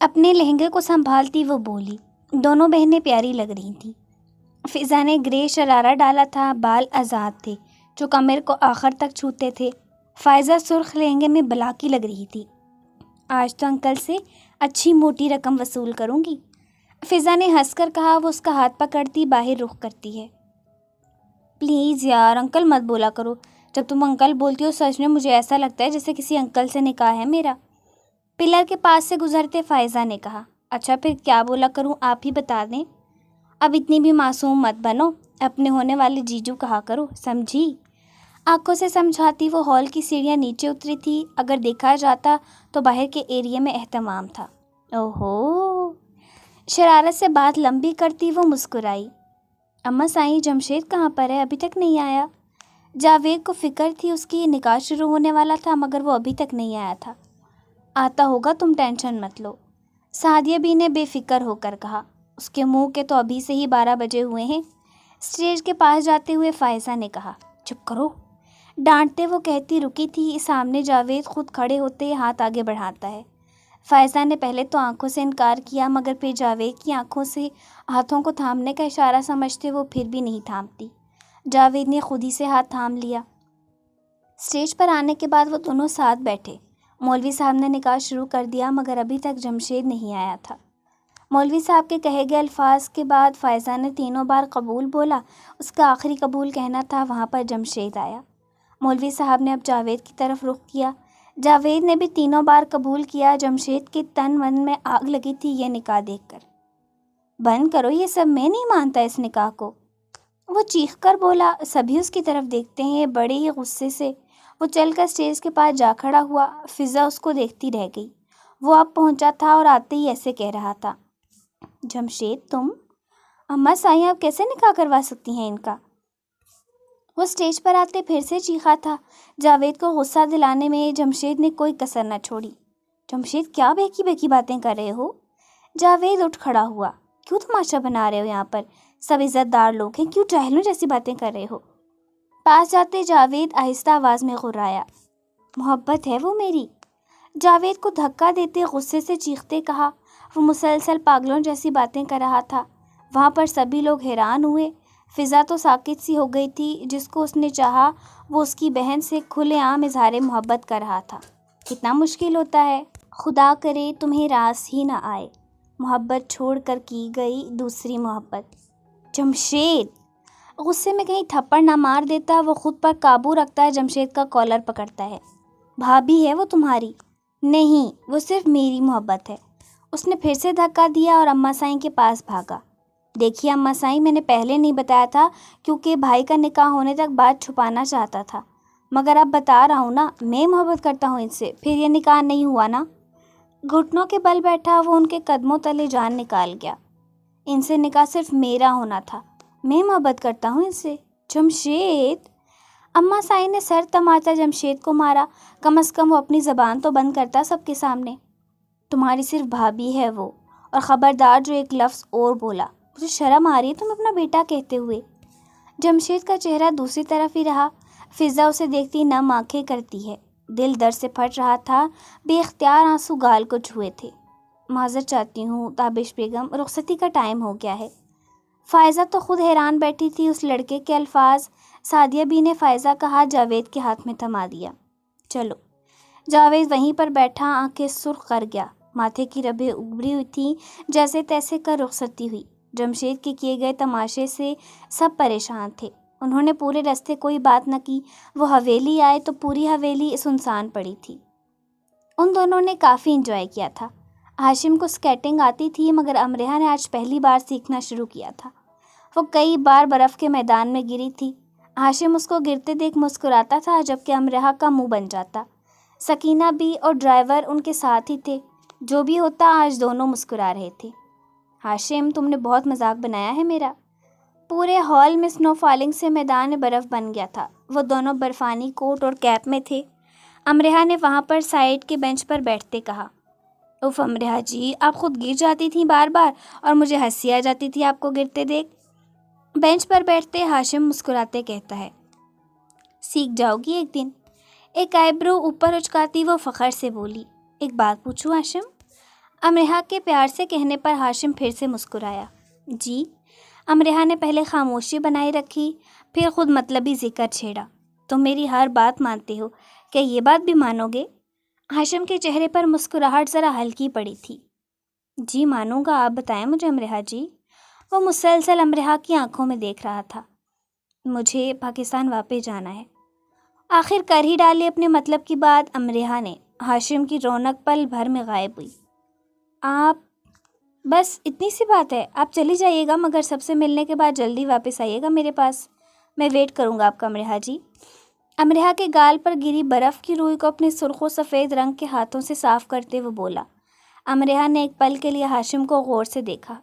اپنے لہنگے کو سنبھالتی وہ بولی۔ دونوں بہنیں پیاری لگ رہی تھیں۔ فضا نے گرے شرارہ ڈالا تھا، بال آزاد تھے جو کمر کو آخر تک چھوتے تھے۔ فائزہ سرخ لہنگے میں بلاکی لگ رہی تھی۔ آج تو انکل سے اچھی موٹی رقم وصول کروں گی، فضا نے ہنس کر کہا۔ وہ اس کا ہاتھ پکڑتی باہر رخ کرتی ہے۔ پلیز یار انکل مت بولا کرو، جب تم انکل بولتی ہو سچ میں مجھے ایسا لگتا ہے جیسے کسی انکل سے نکاح ہے میرا، پلر کے پاس سے گزرتے فائزہ نے کہا۔ اچھا پھر کیا بولا کروں، آپ ہی بتا دیں۔ اب اتنی بھی معصوم مت بنو، اپنے ہونے والے جیجو کہا کرو، سمجھی؟ آنکھوں سے سمجھاتی وہ ہال کی سیڑھیاں نیچے اتری تھی۔ اگر دیکھا جاتا تو باہر کے ایریے میں اہتمام تھا۔ اوہو، شرارت سے بات لمبی کرتی وہ مسکرائی۔ اماں سائیں جمشید کہاں پر ہے، ابھی تک نہیں آیا؟ جاوید کو فکر تھی اس کی نکاح شروع ہونے والا تھا مگر وہ ابھی تک نہیں آیا تھا۔ آتا ہوگا، تم ٹینشن مت لو، سعدیہ بی نے بے فکر ہو کر کہا۔ اس کے منہ کے تو ابھی سے ہی 12 بجے ہوئے ہیں۔ اسٹیج کے پاس جاتے ہوئے فائزہ نے کہا۔ چپ کرو، ڈانٹتے وہ کہتی رکی تھی۔ سامنے جاوید خود کھڑے ہوتے ہاتھ آگے بڑھاتا ہے۔ فائزہ نے پہلے تو آنکھوں سے انکار کیا مگر پھر جاوید کی آنکھوں سے ہاتھوں کو تھامنے کا اشارہ سمجھتے وہ پھر بھی نہیں تھامتی۔ جاوید نے خود ہی سے ہاتھ تھام لیا۔ اسٹیج پر آنے کے بعد وہ دونوں ساتھ بیٹھے۔ مولوی صاحب نے نکاح شروع کر دیا مگر ابھی تک جمشید نہیں آیا تھا۔ مولوی صاحب کے کہے گئے الفاظ کے بعد فائزہ نے 3 بار قبول بولا۔ اس کا آخری قبول کہنا تھا، وہاں پر جمشید آیا۔ مولوی صاحب نے اب جاوید کی طرف رخ کیا۔ جاوید نے بھی 3 بار قبول کیا۔ جمشید کے تن من میں آگ لگی تھی یہ نکاح دیکھ کر۔ بند کرو یہ سب، میں نہیں مانتا اس نکاح کو، وہ چیخ کر بولا۔ سبھی اس کی طرف دیکھتے ہیں بڑے ہی غصے سے۔ وہ چل کر اسٹیج کے پاس جا کھڑا ہوا۔ فضا اس کو دیکھتی رہ گئی۔ وہ اب پہنچا تھا اور آتے ہی ایسے کہہ رہا تھا، جمشید تم؟ اماں سائیں آپ کیسے نکاح کروا سکتی ہیں ان کا؟ وہ اسٹیج پر آتے پھر سے چیخا تھا۔ جاوید کو غصہ دلانے میں جمشید نے کوئی کسر نہ چھوڑی۔ جمشید کیا بہکی بہکی باتیں کر رہے ہو؟ جاوید اٹھ کھڑا ہوا۔ کیوں تماشا بنا رہے ہو، یہاں پر سب عزت دار لوگ ہیں، کیوں جاہلوں جیسی باتیں کر رہے ہو؟ پاس جاتے جاوید آہستہ آواز میں غرایا، محبت ہے وہ میری۔ جاوید کو دھکا دیتے غصے سے چیختے کہا۔ وہ مسلسل پاگلوں جیسی باتیں کر رہا تھا۔ وہاں پر سبھی لوگ حیران ہوئے۔ فضا تو ساکت سی ہو گئی تھی۔ جس کو اس نے چاہا وہ اس کی بہن سے کھلے عام اظہار محبت کر رہا تھا۔ کتنا مشکل ہوتا ہے، خدا کرے تمہیں راس ہی نہ آئے، محبت چھوڑ کر کی گئی دوسری محبت۔ جمشید غصے میں کہیں تھپڑ نہ مار دیتا، وہ خود پر قابو رکھتا ہے، جمشید کا کالر پکڑتا ہے۔ بھابھی ہے وہ تمہاری؟ نہیں، وہ صرف میری محبت ہے۔ اس نے پھر سے دھکا دیا اور اماں سائیں کے پاس بھاگا۔ دیکھیے اماں سائیں، میں نے پہلے نہیں بتایا تھا کیونکہ بھائی کا نکاح ہونے تک بات چھپانا چاہتا تھا، مگر اب بتا رہا ہوں نا، میں محبت کرتا ہوں ان سے، پھر یہ نکاح نہیں ہوا نا۔ گھٹنوں کے بل بیٹھا وہ ان کے قدموں تلے جان نکال گیا۔ ان سے نکاح صرف میرا ہونا تھا، میں محبت کرتا ہوں ان سے۔ جمشید، اماں سائیں نے سر تماچا جمشید کو مارا۔ کم از کم وہ اپنی زبان تو بند کرتا سب کے سامنے۔ تمہاری صرف بھابھی ہے وہ، اور خبردار جو ایک لفظ اور بولا، مجھے شرم آ رہی ہے تم اپنا بیٹا کہتے ہوئے۔ جمشید کا چہرہ دوسری طرف ہی رہا۔ فضا اسے دیکھتی نم آنکھیں کرتی ہے۔ دل درد سے پھٹ رہا تھا، بے اختیار آنسو گال کو چھوئے تھے۔ معذرت چاہتی ہوں تابش بیگم، رخصتی کا ٹائم ہو گیا ہے۔ فائزہ تو خود حیران بیٹھی تھی اس لڑکے کے الفاظ۔ سعدیہ بی نے فائزہ کا ہاتھ جاوید کے ہاتھ میں تھما دیا۔ چلو۔ جاوید وہیں پر بیٹھا، آنکھیں سرخ کر گیا، ماتھے کی ربیں ابری ہوئی تھیں، جیسے تیسے کر رخصتی ہوئی۔ جمشید کے کیے گئے تماشے سے سب پریشان تھے۔ انہوں نے پورے راستے کوئی بات نہ کی۔ وہ حویلی آئے تو پوری حویلی سنسان پڑی تھی۔ ان دونوں نے کافی انجوائے کیا تھا۔ ہاشم کو اسکیٹنگ آتی تھی مگر امرہا نے آج پہلی بار سیکھنا شروع کیا تھا۔ وہ کئی بار برف کے میدان میں گری تھی۔ ہاشم اس کو گرتے دیکھ مسکراتا تھا جبکہ امرہا کا منہ بن جاتا۔ سکینہ بھی اور ڈرائیور ان کے ساتھ ہی تھے۔ جو بھی ہوتا آج دونوں مسکرا رہے تھے۔ ہاشم تم نے بہت مذاق بنایا ہے میرا۔ پورے ہال میں سنو فالنگ سے میدان برف بن گیا تھا۔ وہ دونوں برفانی کوٹ اور کیپ میں تھے۔ امرہا نے وہاں پر سائڈ کے بینچ پر بیٹھتے کہا، اف امرہا جی، آپ خود گر جاتی تھیں بار بار اور مجھے ہنسی آ جاتی تھی آپ کو گرتے دیکھ۔ بینچ پر بیٹھتے ہاشم مسکراتے کہتا ہے، سیکھ جاؤ گی ایک دن۔ ایک آئی برو اوپر اچکاتی وہ فخر سے بولی، ایک بات پوچھوں ہاشم؟ امرحا کے پیار سے کہنے پر ہاشم پھر سے مسکرایا۔ جی؟ امرحا نے پہلے خاموشی بنائی رکھی، پھر خود مطلبی ذکر چھیڑا۔ تم میری ہر بات مانتے ہو، کیا یہ بات بھی مانو گے؟ ہاشم کے چہرے پر مسکراہٹ ذرا ہلکی پڑی تھی۔ جی مانوں گا، آپ بتائیں مجھے امرحا جی۔ وہ مسلسل امرحا کی آنکھوں میں دیکھ رہا تھا۔ مجھے پاکستان واپس جانا ہے، آخر کر ہی ڈالی اپنے مطلب کی بات امرحا نے۔ ہاشم کی رونق پل بھر میں غائب ہوئی۔ آپ بس اتنی سی بات ہے؟ آپ چلی جائیے گا، مگر سب سے ملنے کے بعد جلدی واپس آئیے گا میرے پاس، میں ویٹ کروں گا آپ کا امرحا جی۔ امرحا کے گال پر گری برف کی روئی کو اپنے سرخ و سفید رنگ کے ہاتھوں سے صاف کرتے ہوئے بولا۔ امرحا نے ایک پل کے لیے ہاشم کو غور سے دیکھا۔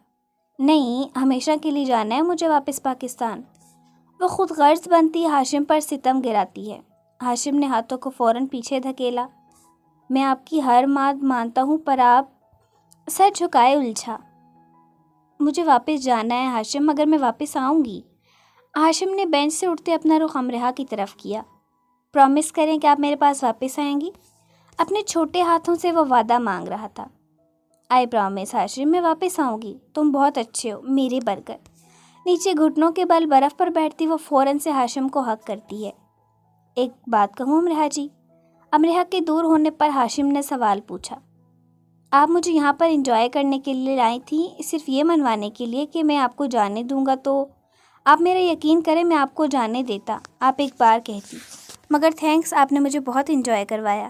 نہیں، ہمیشہ کے لیے جانا ہے مجھے واپس پاکستان۔ وہ خود غرض بنتی ہاشم پر ستم گراتی ہے۔ ہاشم نے ہاتھوں کو فوراً پیچھے دھکیلا۔ میں آپ کی ہر بات مانتا ہوں، پر آپ سر جھکائے الجھا۔ مجھے واپس جانا ہے ہاشم، مگر میں واپس آؤں گی۔ ہاشم نے بینچ سے اٹھتے اپنا رخ امرحا کی طرف کیا۔ پرومس کریں کہ آپ میرے پاس واپس آئیں گی؟ اپنے چھوٹے ہاتھوں سے وہ وعدہ مانگ رہا تھا۔ آئی پرومس ہاشم، میں واپس آؤں گی، تم بہت اچھے ہو میرے برگر۔ نیچے گھٹنوں کے بل برف پر بیٹھتی وہ فوراً سے ہاشم کو حق کرتی ہے۔ ایک بات کہوں امرحا جی؟ امرحا کے دور ہونے پر ہاشم نے سوال پوچھا۔ آپ مجھے یہاں پر انجوائے کرنے کے لیے لائی تھیں، صرف یہ منوانے کے لیے کہ میں آپ کو جانے دوں گا؟ تو آپ میرا یقین کریں، میں آپ کو جانے دیتا، آپ ایک بار کہتی، مگر تھینکس، آپ نے مجھے بہت انجوائے کروایا۔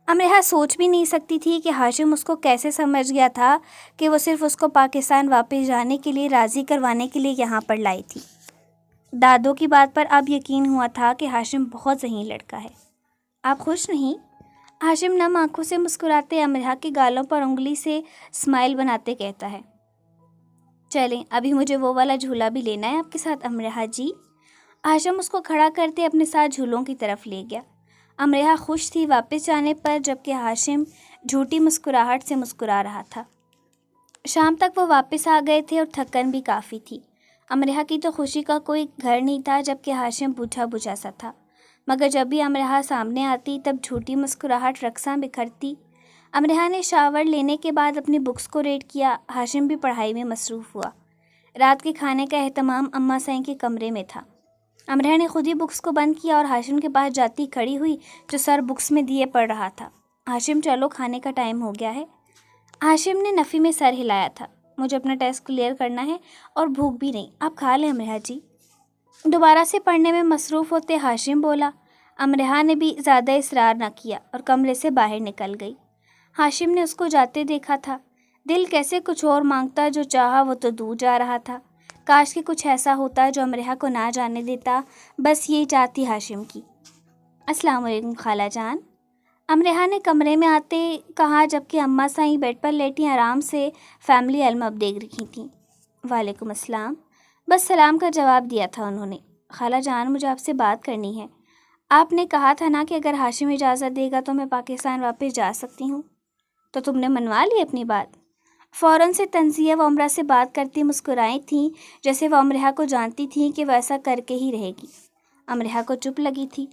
امرحا سوچ بھی نہیں سکتی تھی کہ ہاشم اس کو کیسے سمجھ گیا تھا کہ وہ صرف اس کو پاکستان واپس جانے کے لیے راضی کروانے کے لیے یہاں پر لائی تھی۔ دادوں کی بات پر اب یقین ہوا تھا کہ ہاشم بہت ذہین لڑکا ہے۔ آپ خوش نہیں؟ ہاشم نم آنکھوں سے مسکراتے امرحا کے گالوں پر انگلی سے اسمائل بناتے کہتا ہے۔ چلیں، ابھی مجھے وہ والا جھولا بھی لینا ہے آپ کے ساتھ امرحا جی۔ ہاشم اس کو کھڑا کرتے اپنے ساتھ جھولوں کی طرف لے گیا۔ امرحا خوش تھی واپس جانے پر، جبکہ ہاشم جھوٹی مسکراہٹ سے مسکرا رہا تھا۔ شام تک وہ واپس آ گئے تھے اور تھکن بھی کافی تھی۔ امرحا کی تو خوشی کا کوئی گھر نہیں تھا، جبکہ ہاشم بوجھا بوجھا سا تھا، مگر جب بھی امرحا سامنے آتی تب جھوٹی مسکراہٹ رقصاں بکھرتی۔ امرحا نے شاور لینے کے بعد اپنی بکس کو ریڈ کیا۔ ہاشم بھی پڑھائی میں مصروف ہوا۔ رات کے کھانے کا اہتمام اماں سائیں کے کمرے میں تھا۔ امرحا نے خود ہی بکس کو بند کیا اور ہاشم کے پاس جاتی کھڑی ہوئی، جو سر بکس میں دیے پڑھ رہا تھا۔ ہاشم چلو، کھانے کا ٹائم ہو گیا ہے۔ ہاشم نے نفی میں سر ہلایا تھا۔ مجھے اپنا ٹیسٹ کلیئر کرنا ہے اور بھوک بھی نہیں، آپ کھا لیں امرحا جی۔ دوبارہ سے پڑھنے میں مصروف ہوتے ہاشم بولا۔ امرحا نے بھی زیادہ اصرار نہ کیا اور کمرے سے باہر نکل گئی۔ ہاشم نے اس کو جاتے دیکھا تھا۔ دل کیسے کچھ اور مانگتا، جو چاہا وہ تو دور جا رہا تھا۔ کاش کہ کچھ ایسا ہوتا جو امرحا کو نہ جانے دیتا، بس یہی چاہتی ہاشم کی۔ السلام علیکم خالہ جان، امرحا نے کمرے میں آتے کہا، جبکہ اماں سائیں بیڈ پر لیٹی آرام سے فیملی البم دیکھ رہی تھیں۔ وعلیکم السلام، بس سلام کا جواب دیا تھا انہوں نے۔ خالہ جان، مجھے آپ سے بات کرنی ہے۔ آپ نے کہا تھا نا کہ اگر ہاشم اجازت دے گا تو میں پاکستان واپس جا سکتی ہوں، تو تم نے منوا لی اپنی بات؟ فوراً سے تنزیہ و امرا سے بات کرتی مسکرائی تھیں، جیسے وہ امرحا کو جانتی تھیں کہ وہ ایسا کر کے ہی رہے گی۔ امرحا کو چپ لگی تھی۔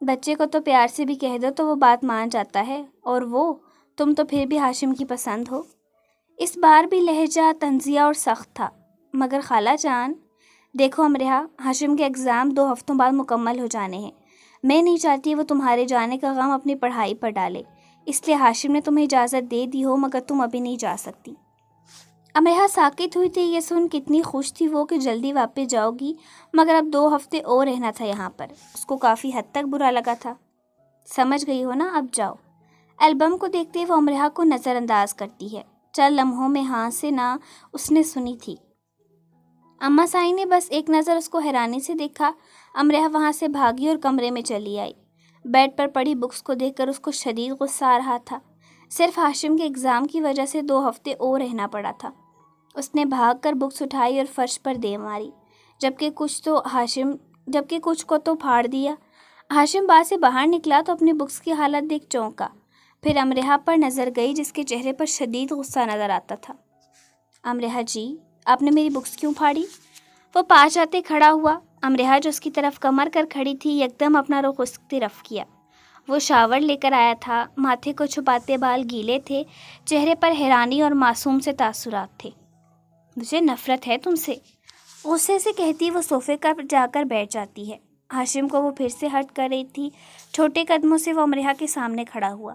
بچے کو تو پیار سے بھی کہہ دو تو وہ بات مان جاتا ہے، اور وہ تم تو پھر بھی ہاشم کی پسند ہو۔ اس بار بھی لہجہ تنزیہ اور سخت تھا۔ مگر خالہ جان، دیکھو امرحا، ہاشم کے اگزام 2 ہفتوں بعد مکمل ہو جانے ہیں۔ میں نہیں چاہتی وہ تمہارے جانے کا غم اپنی پڑھائی پر ڈالے، اس لیے ہاشم نے تمہیں اجازت دے دی ہو، مگر تم ابھی نہیں جا سکتی۔ امرحا ساکت ہوئی تھی۔ یہ سن کتنی خوش تھی وہ کہ جلدی واپس جاؤ گی، مگر اب 2 ہفتے اور رہنا تھا یہاں پر۔ اس کو کافی حد تک برا لگا تھا۔ سمجھ گئی ہو نا، اب جاؤ۔ البم کو دیکھتے وہ امرحا کو نظر انداز کرتی ہے۔ چند لمحوں میں ہاں سے نہ اس نے سنی تھی۔ اماں سائیں نے بس ایک نظر اس کو حیرانی سے دیکھا۔ امرحا وہاں سے بھاگی اور کمرے میں چلی آئی۔ بیڈ پر پڑی بکس کو دیکھ کر اس کو شدید غصہ آ رہا تھا۔ صرف ہاشم کے اگزام کی وجہ سے 2 ہفتے اور رہنا پڑا تھا۔ اس نے بھاگ کر بکس اٹھائی اور فرش پر دے ماری، جبکہ کچھ کو تو پھاڑ دیا۔ ہاشم بعد سے باہر نکلا تو اپنی بکس کی حالت دیکھ چونکا، پھر امرحا پر نظر گئی جس کے چہرے پر شدید غصہ نظر آتا تھا۔ امرحا جی، آپ نے میری بکس کیوں پھاڑی؟ وہ پاس آتے کھڑا ہوا۔ امرحا جو اس کی طرف کمر کر کھڑی تھی، یکدم اپنا رخ اس کی طرف کیا۔ وہ شاور لے کر آیا تھا، ماتھے کو چھپاتے بال گیلے تھے، چہرے پر حیرانی اور معصوم سے تاثرات تھے۔ مجھے نفرت ہے تم سے، غصے سے کہتی وہ صوفے پر جا کر بیٹھ جاتی ہے۔ ہاشم کو وہ پھر سے ہٹ کر رہی تھی۔ چھوٹے قدموں سے وہ امرحہ کے سامنے کھڑا ہوا۔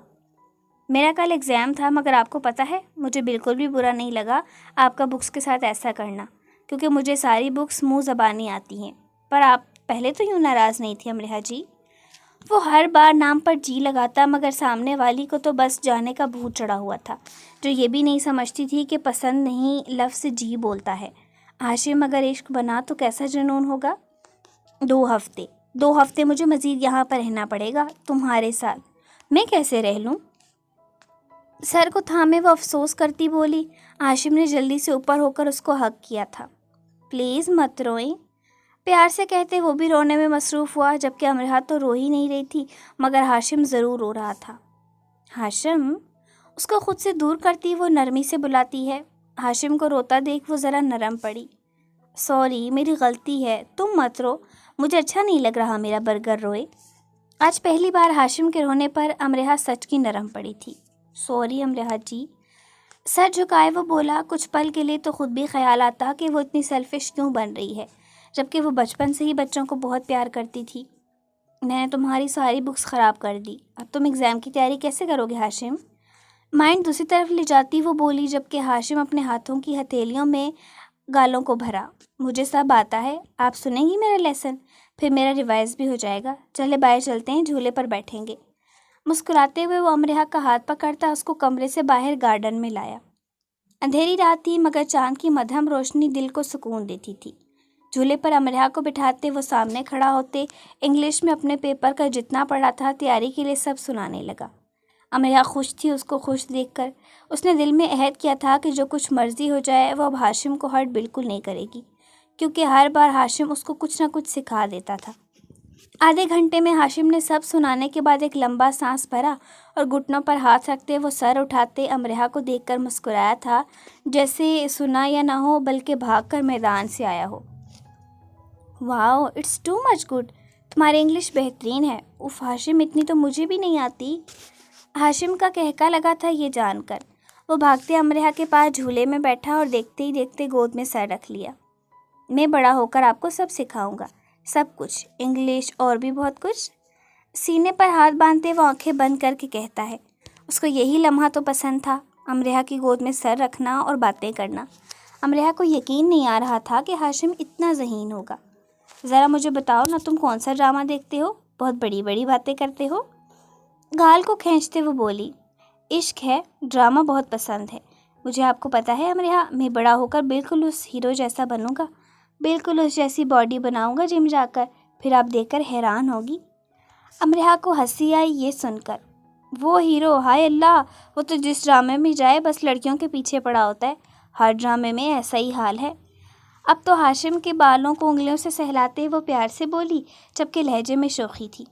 میرا کل ایگزام تھا، مگر آپ کو پتہ ہے مجھے بالکل بھی برا نہیں لگا آپ کا بکس کے ساتھ ایسا کرنا، کیونکہ مجھے ساری بکس منہ زبانی آتی ہیں۔ پر آپ پہلے تو یوں ناراض نہیں تھی امرحہ جی۔ وہ ہر بار نام پر جی لگاتا، مگر سامنے والی کو تو بس جانے کا بھوت چڑھا ہوا تھا، جو یہ بھی نہیں سمجھتی تھی کہ پسند نہیں لفظ جی بولتا ہے۔ ہاشم اگر عشق بنا تو کیسا جنون ہوگا۔ 2 ہفتے مجھے مزید یہاں پر رہنا پڑے گا تمہارے ساتھ، میں کیسے رہ لوں؟ سر کو تھامے وہ افسوس کرتی بولی۔ ہاشم نے جلدی سے اوپر ہو کر اس کو ہگ کیا تھا۔ پلیز مت روئیں، پیار سے کہتے وہ بھی رونے میں مصروف ہوا، جبکہ امرحہ تو رو ہی نہیں رہی تھی، مگر ہاشم ضرور رو رہا تھا۔ ہاشم، اس کو خود سے دور کرتی وہ نرمی سے بلاتی ہے۔ ہاشم کو روتا دیکھ وہ ذرا نرم پڑی۔ سوری، میری غلطی ہے، تم مت رو، مجھے اچھا نہیں لگ رہا میرا برگر روئے۔ آج پہلی بار ہاشم کے رونے پر امرحہ سچ کی نرم پڑی تھی۔ سوری امرحہ جی، سر جھکائے وہ بولا۔ کچھ پل کے لیے تو خود بھی خیال آتا کہ وہ اتنی سیلفش کیوں بن رہی ہے، جبکہ وہ بچپن سے ہی بچوں کو بہت پیار کرتی تھی۔ میں نے تمہاری ساری بکس خراب کر دی، اب تم ایگزام کی تیاری کیسے کرو گے ہاشم؟ مائنڈ دوسری طرف لے جاتی وہ بولی، جبکہ ہاشم اپنے ہاتھوں کی ہتھیلیوں میں گالوں کو بھرا۔ مجھے سب آتا ہے، آپ سنیں گی میرا لیسن، پھر میرا ریوائز بھی ہو جائے گا۔ چلے باہر چلتے ہیں، جھولے پر بیٹھیں گے۔ مسکراتے ہوئے وہ امرحہ کا ہاتھ پکڑتا اس کو کمرے سے باہر گارڈن میں لایا۔ اندھیری رات تھی، مگر چاند کی مدھم روشنی دل کو سکون دیتی تھی۔ جھولے پر امرحہ کو بٹھاتے وہ سامنے کھڑا ہوتے، انگلش میں اپنے پیپر کا جتنا پڑھا تھا تیاری کے لیے سب سنانے لگا۔ امرحہ خوش تھی اس کو خوش دیکھ کر۔ اس نے دل میں عہد کیا تھا کہ جو کچھ مرضی ہو جائے وہ اب ہاشم کو ہرٹ بالکل نہیں کرے گی، کیونکہ ہر بار ہاشم اس کو کچھ نہ کچھ سکھا دیتا تھا۔ آدھے گھنٹے میں ہاشم نے سب سنانے کے بعد ایک لمبا سانس بھرا اور گھٹنوں پر ہاتھ رکھتے وہ سر اٹھاتے امرحہ کو دیکھ کر مسکرایا تھا، جیسے سنا یا نہ ہو بلکہ بھاگ کر میدان سے آیا ہو۔ واو، اٹس ٹو مچ گڈ، تمہاری انگلش بہترین ہے۔ اف ہاشم، اتنی تو مجھے بھی نہیں آتی۔ ہاشم کا کہکا لگا تھا یہ جان کر۔ وہ بھاگتے امرحہ کے پاس جھولے میں بیٹھا اور دیکھتے ہی دیکھتے گود میں سر رکھ لیا۔ میں بڑا ہو کر آپ کو سب سکھاؤں گا، سب کچھ، انگلش اور بھی بہت کچھ۔ سینے پر ہاتھ باندھتے وہ آنکھیں بند کر کے کہتا ہے۔ اس کو یہی لمحہ تو پسند تھا، امرحہ کی گود میں سر رکھنا اور باتیں کرنا۔ امرحہ کو یقین نہیں آ رہا تھا کہ ہاشم اتنا ذہین ہوگا۔ ذرا مجھے بتاؤ نا، تم کون سا ڈرامہ دیکھتے ہو؟ بہت بڑی بڑی باتیں کرتے ہو۔ گال کو کھینچتے وہ بولی۔ عشق ہے، ڈرامہ بہت پسند ہے مجھے۔ آپ کو پتہ ہے امرحہ، میں بڑا ہو کر بالکل اس ہیرو جیسا بنوں گا، بالکل اس جیسی باڈی بناؤں گا جم جا کر، پھر آپ دیکھ کر حیران ہوگی۔ امرحہ کو ہنسی آئی یہ سن کر۔ وہ ہیرو، ہائے اللہ، وہ تو جس ڈرامے میں جائے بس لڑکیوں کے پیچھے پڑا ہوتا ہے، ہر ڈرامے میں ایسا ہی حال ہے۔ اب تو ہاشم کے بالوں کو انگلیوں سے سہلاتے وہ پیار سے بولی، جبکہ لہجے میں شوخی تھی۔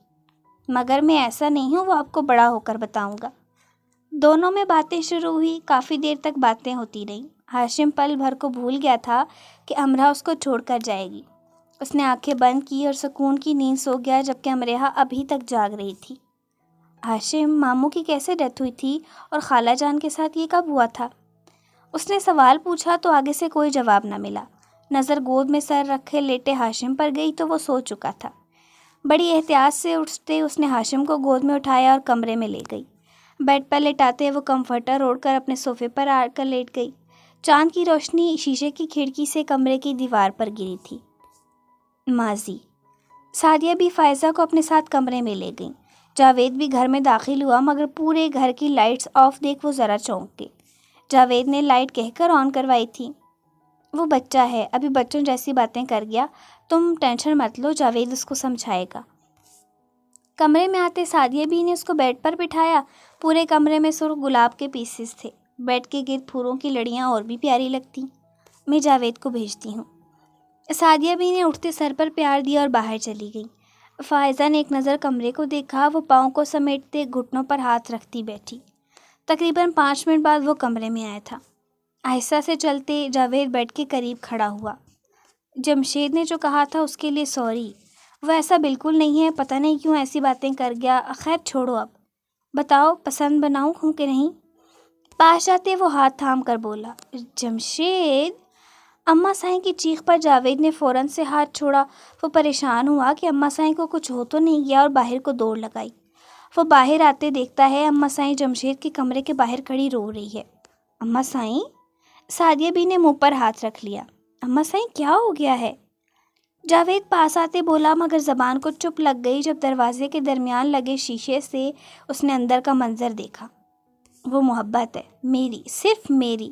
مگر میں ایسا نہیں ہوں، وہ آپ کو بڑا ہو کر بتاؤں گا۔ دونوں میں باتیں شروع ہوئی، کافی دیر تک باتیں ہوتی رہیں۔ ہاشم پل بھر کو بھول گیا تھا کہ امرحہ اس کو چھوڑ کر جائے گی۔ اس نے آنکھیں بند کی اور سکون کی نیند سو گیا، جبکہ امرحہ ابھی تک جاگ رہی تھی۔ ہاشم، ماموں کی کیسے ڈیتھ ہوئی تھی اور خالہ جان کے ساتھ یہ کب ہوا تھا؟ اس نے سوال پوچھا تو آگے سے کوئی جواب نہ ملا۔ نظر گود میں سر رکھے لیٹے ہاشم پر گئی تو وہ سو چکا تھا۔ بڑی احتیاط سے اٹھتے اس نے ہاشم کو گود میں اٹھایا اور کمرے میں لے گئی۔ بیڈ پر لٹاتے وہ کمفرٹر اوڑھ کر اپنے صوفے پر آ کر لیٹ گئی۔ چاند کی روشنی شیشے کی کھڑکی سے کمرے کی دیوار پر گری تھی۔ ماضی۔ سعدیہ بھی فائزہ کو اپنے ساتھ کمرے میں لے گئیں۔ جاوید بھی گھر میں داخل ہوا، مگر پورے گھر کی لائٹس آف دیکھ وہ ذرا چونک گئے۔ جاوید نے لائٹ کہہ کر آن کروائی تھی۔ وہ بچہ ہے، ابھی بچوں جیسی باتیں کر گیا، تم ٹینشن مت لو، جاوید اس کو سمجھائے گا۔ کمرے میں آتے سعدیہ بھی نے اس کو بیڈ پر بٹھایا۔ پورے کمرے میں سرخ گلاب کے پیسز تھے، بیڈ کے گرد پھولوں کی لڑیاں اور بھی پیاری لگتی۔ میں جاوید کو بھیجتی ہوں۔ سعدیہ بھی نے اٹھتے سر پر پیار دیا اور باہر چلی گئی۔ فائزہ نے ایک نظر کمرے کو دیکھا، وہ پاؤں کو سمیٹتے گھٹنوں پر ہاتھ رکھتی بیٹھی۔ تقریباً 5 منٹ بعد وہ کمرے میں آیا تھا۔ آہستہ سے چلتے جاوید بیڈ کے قریب کھڑا ہوا۔ جمشید نے جو کہا تھا اس کے لیے سوری، وہ ایسا بالکل نہیں ہے، پتہ نہیں کیوں ایسی باتیں کر گیا۔ خیر چھوڑو، اب بتاؤ پسند بناؤں ہوں کہ نہیں؟ پاس جاتے وہ ہاتھ تھام کر بولا۔ جمشید! اماں سائیں کی چیخ پر جاوید نے فوراً سے ہاتھ چھوڑا۔ وہ پریشان ہوا کہ اماں سائیں کو کچھ ہو تو نہیں گیا اور باہر کو دوڑ لگائی۔ وہ باہر آتے دیکھتا ہے اماں سائیں جمشید کے کمرے کے باہر کھڑی رو رہی ہے۔ اماں سائیں؟ سعدیہ بی نے منہ پر ہاتھ رکھ لیا۔ اماں سائیں کیا ہو گیا ہے؟ جاوید پاس آتے بولا، مگر زبان کو چپ لگ گئی جب دروازے کے درمیان لگے شیشے سے اس نے اندر کا منظر دیکھا۔ وہ محبت ہے، میری، صرف میری۔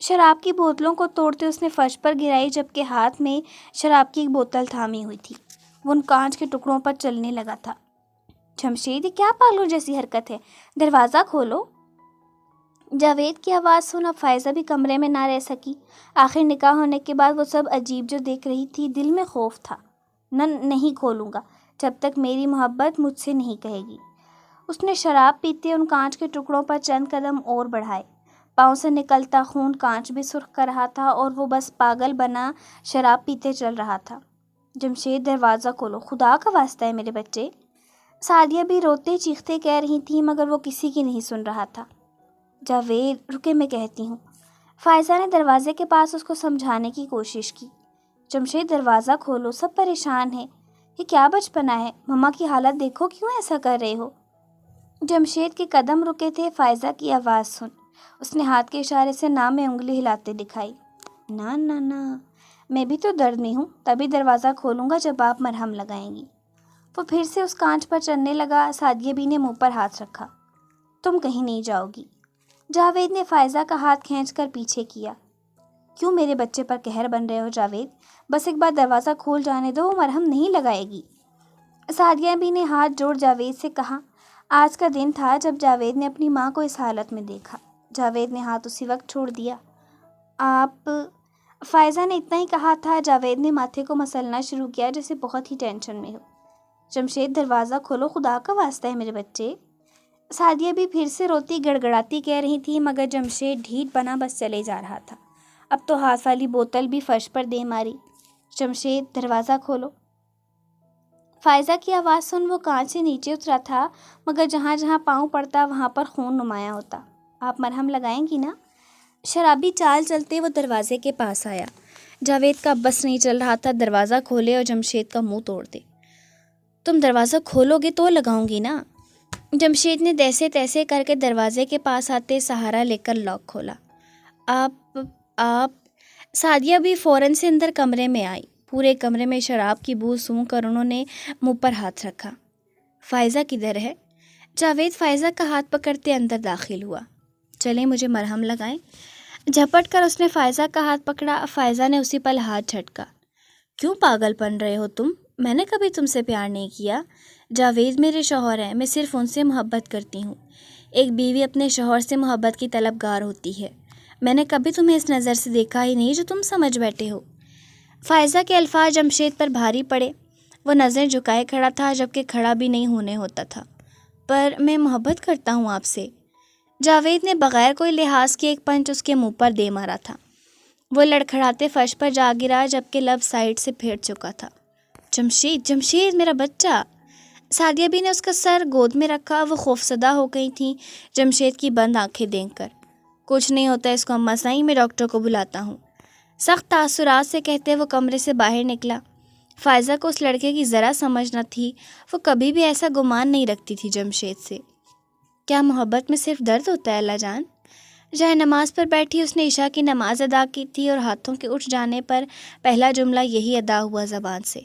شراب کی بوتلوں کو توڑتے اس نے فرش پر گرائی جبکہ ہاتھ میں شراب کی ایک بوتل تھامی ہوئی تھی۔ وہ ان کانچ کے ٹکڑوں پر چلنے لگا تھا۔ جمشید، یہ کیا پاگلوں جیسی حرکت ہے؟ دروازہ کھولو۔ جاوید کی آواز سن اب فائزہ بھی کمرے میں نہ رہ سکی۔ آخر نکاح ہونے کے بعد وہ سب عجیب جو دیکھ رہی تھی، دل میں خوف تھا۔ نہیں کھولوں گا جب تک میری محبت مجھ سے نہیں کہے گی۔ اس نے شراب پیتے ان کانچ کے ٹکڑوں پر چند قدم اور بڑھائے۔ پاؤں سے نکلتا خون کانچ بھی سرخ کر رہا تھا اور وہ بس پاگل بنا شراب پیتے چل رہا تھا۔ جمشید، دروازہ کھولو، خدا کا واسطہ ہے میرے بچے۔ سعدیہ بھی روتے چیختے کہہ رہی تھی مگر وہ کسی کی نہیں سن رہا تھا۔ جاوید رکے، میں کہتی ہوں۔ فائزہ نے دروازے کے پاس اس کو سمجھانے کی کوشش کی۔ جمشید، دروازہ کھولو، سب پریشان ہیں۔ یہ کیا بچپنا ہے؟ مما کی حالت دیکھو، کیوں ایسا کر رہے ہو؟ جمشید کے قدم رکے تھے۔ فائزہ کی آواز سن اس نے ہاتھ کے اشارے سے نہ میں انگلی ہلاتے دکھائی۔ نہ نہ نہ، میں بھی تو درد میں ہوں، تبھی دروازہ کھولوں گا جب آپ مرہم لگائیں گی۔ وہ پھر سے اس کانچ پر چلنے لگا۔ سعدیہ بی نے منہ پر ہاتھ رکھا۔ تم کہیں نہیں جاؤ گی۔ جاوید نے فائزہ کا ہاتھ کھینچ کر پیچھے کیا۔ کیوں میرے بچے پر قہر بن رہے ہو جاوید؟ بس ایک بار دروازہ کھول جانے دو، وہ مرہم نہیں لگائے گی۔ سعدیہ بی نے ہاتھ جوڑ جاوید سے کہا۔ آج کا دن تھا جب جاوید نے اپنی ماں کو اس حالت میں دیکھا۔ جاوید نے ہاتھ اسی وقت چھوڑ دیا۔ آپ؟ فائزہ نے اتنا ہی کہا تھا۔ جاوید نے ماتھے کو مسلنا شروع کیا جیسے بہت ہی ٹینشن میں ہو۔ جمشید، دروازہ کھولو، خدا کا واسطہ ہے میرے بچے۔ سعدیہ بھی پھر سے روتی گڑ گڑاتی کہہ رہی تھی مگر جمشید ڈھیٹ بنا بس چلے جا رہا تھا۔ اب تو ہاتھ والی بوتل بھی فرش پر دے ماری۔ جمشید، دروازہ کھولو۔ فائزہ کی آواز سن وہ کانچ سے نیچے اترا تھا مگر جہاں جہاں پاؤں پڑتا وہاں پر خون نمایاں ہوتا۔ آپ مرہم لگائیں گی نا؟ شرابی چال چلتے وہ دروازے کے پاس آیا۔ جاوید کا بس نہیں چل رہا تھا دروازہ کھولے اور جمشید کا منہ توڑ دے۔ تم دروازہ کھولو گے تو لگاؤں گی نا۔ جمشید نے جیسے تیسے کر کے دروازے کے پاس آتے سہارا لے کر لاک کھولا۔ آپ سعدیہ بھی فوراً سے اندر کمرے میں آئی۔ پورے کمرے میں شراب کی بو سونگھ کر انہوں نے منہ پر ہاتھ رکھا۔ فائزہ کدھر ہے؟ جاوید فائزہ کا ہاتھ پکڑتے اندر داخل ہوا۔ چلیں مجھے مرہم لگائیں۔ جھپٹ کر اس نے فائزہ کا ہاتھ پکڑا۔ فائزہ نے اسی پل ہاتھ جھٹکا۔ کیوں پاگل بن رہے ہو تم؟ میں نے کبھی تم سے پیار نہیں کیا۔ جاوید میرے شوہر ہیں، میں صرف ان سے محبت کرتی ہوں۔ ایک بیوی اپنے شوہر سے محبت کی طلبگار ہوتی ہے۔ میں نے کبھی تمہیں اس نظر سے دیکھا ہی نہیں جو تم سمجھ بیٹھے ہو۔ فائزہ کے الفاظ جمشید پر بھاری پڑے۔ وہ نظریں جھکائے کھڑا تھا جبکہ کھڑا بھی نہیں ہونے ہوتا تھا۔ پر میں محبت کرتا ہوں آپ سے۔ جاوید نے بغیر کوئی لحاظ کے ایک پنچ اس کے منہ پر دے مارا تھا۔ وہ لڑکھڑاتے فرش پر جا گرا جبکہ لب سائڈ سے پھیٹ چکا تھا۔ جمشید میرا بچہ۔ سعدیہ بی نے اس کا سر گود میں رکھا۔ وہ خوفزدہ ہو گئی تھیں جمشید کی بند آنکھیں دیکھ کر۔ کچھ نہیں ہوتا اس کو اماں سائیں، میں ڈاکٹر کو بلاتا ہوں۔ سخت تاثرات سے کہتے وہ کمرے سے باہر نکلا۔ فائزہ کو اس لڑکے کی ذرا سمجھ نہ تھی۔ وہ کبھی بھی ایسا گمان نہیں رکھتی تھی جمشید سے۔ کیا محبت میں صرف درد ہوتا ہے اللہ جان؟ جائے نماز پر بیٹھی اس نے عشاء کی نماز ادا کی تھی اور ہاتھوں کے اٹھ جانے پر پہلا جملہ یہی ادا ہوا زبان سے۔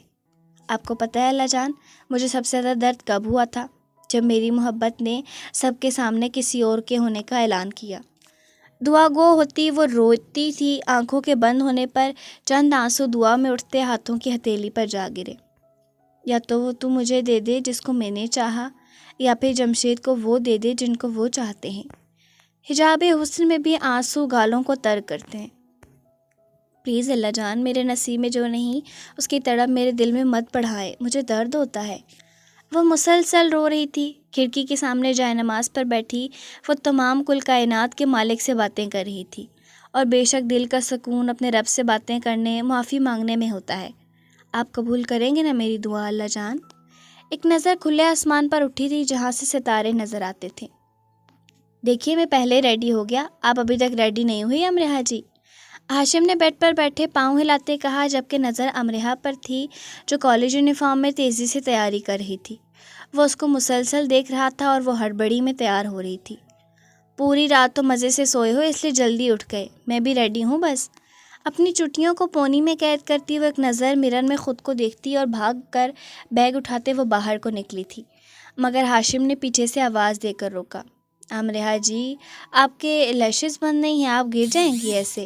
آپ کو پتہ ہے اللہ جان، مجھے سب سے زیادہ درد کب ہوا تھا؟ جب میری محبت نے سب کے سامنے کسی اور کے ہونے کا اعلان کیا۔ دعا گو ہوتی وہ روتی تھی، آنکھوں کے بند ہونے پر چند آنسو دعا میں اٹھتے ہاتھوں کی ہتھیلی پر جا گرے۔ یا تو وہ تو مجھے دے دے جس کو میں نے چاہا، یا پھر جمشید کو وہ دے دے جن کو وہ چاہتے ہیں۔ حجاب حسن میں بھی آنسو گالوں کو تر کرتے ہیں۔ پلیز اللہ جان، میرے نصیب میں جو نہیں اس کی تڑپ میرے دل میں مت بڑھائے، مجھے درد ہوتا ہے۔ وہ مسلسل رو رہی تھی۔ کھڑکی کے سامنے جائے نماز پر بیٹھی وہ تمام کل کائنات کے مالک سے باتیں کر رہی تھی، اور بے شک دل کا سکون اپنے رب سے باتیں کرنے، معافی مانگنے میں ہوتا ہے۔ آپ قبول کریں گے نا میری دعا اللہ جان؟ ایک نظر کھلے آسمان پر اٹھی تھی جہاں سے ستارے نظر آتے تھے۔ دیکھیے میں پہلے ریڈی ہو گیا، آپ ابھی تک ریڈی نہیں ہوئی امرحا جی؟ ہاشم نے بیڈ پر بیٹھے پاؤں ہلاتے کہا، جبکہ نظر امرحا پر تھی جو کالج یونیفارم میں تیزی سے تیاری کر رہی تھی۔ وہ اس کو مسلسل دیکھ رہا تھا اور وہ ہڑبڑی میں تیار ہو رہی تھی۔ پوری رات تو مزے سے سوئے ہو اس لیے جلدی اٹھ گئے، میں بھی ریڈی ہوں بس۔ اپنی چٹیوں کو پونی میں قید کرتی وہ ایک نظر مرر میں خود کو دیکھتی اور بھاگ کر بیگ اٹھاتے وہ باہر کو نکلی تھی، مگر ہاشم نے پیچھے سے آواز دے کر روکا۔ امرحا جی، آپ کے لیشز بند نہیں ہیں، آپ گر جائیں گی ایسے۔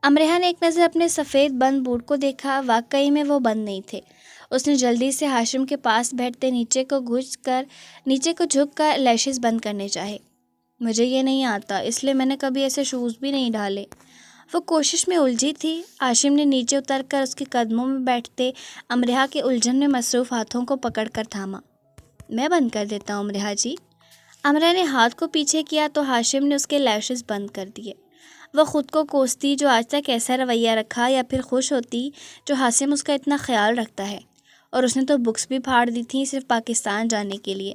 امرحا نے ایک نظر اپنے سفید بند بوٹ کو دیکھا، واقعی میں وہ بند نہیں تھے۔ اس نے جلدی سے ہاشم کے پاس بیٹھتے نیچے کو جھک کر لیشز بند کرنے چاہے۔ مجھے یہ نہیں آتا، اس لیے میں نے کبھی ایسے شوز بھی نہیں ڈالے۔ وہ کوشش میں الجھی تھی۔ ہاشم نے نیچے اتر کر اس کے قدموں میں بیٹھتے امرحا کے الجھن میں مصروف ہاتھوں کو پکڑ کر تھاما۔ میں بند کر دیتا ہوں امرحا جی۔ امرحا نے ہاتھ کو پیچھے کیا تو ہاشم نے اس کے لیشز بند کر دیے۔ وہ خود کو کوستی جو آج تک ایسا رویہ رکھا، یا پھر خوش ہوتی جو ہاشم اس کا اتنا خیال رکھتا ہے، اور اس نے تو بکس بھی پھاڑ دی تھیں صرف پاکستان جانے کے لیے۔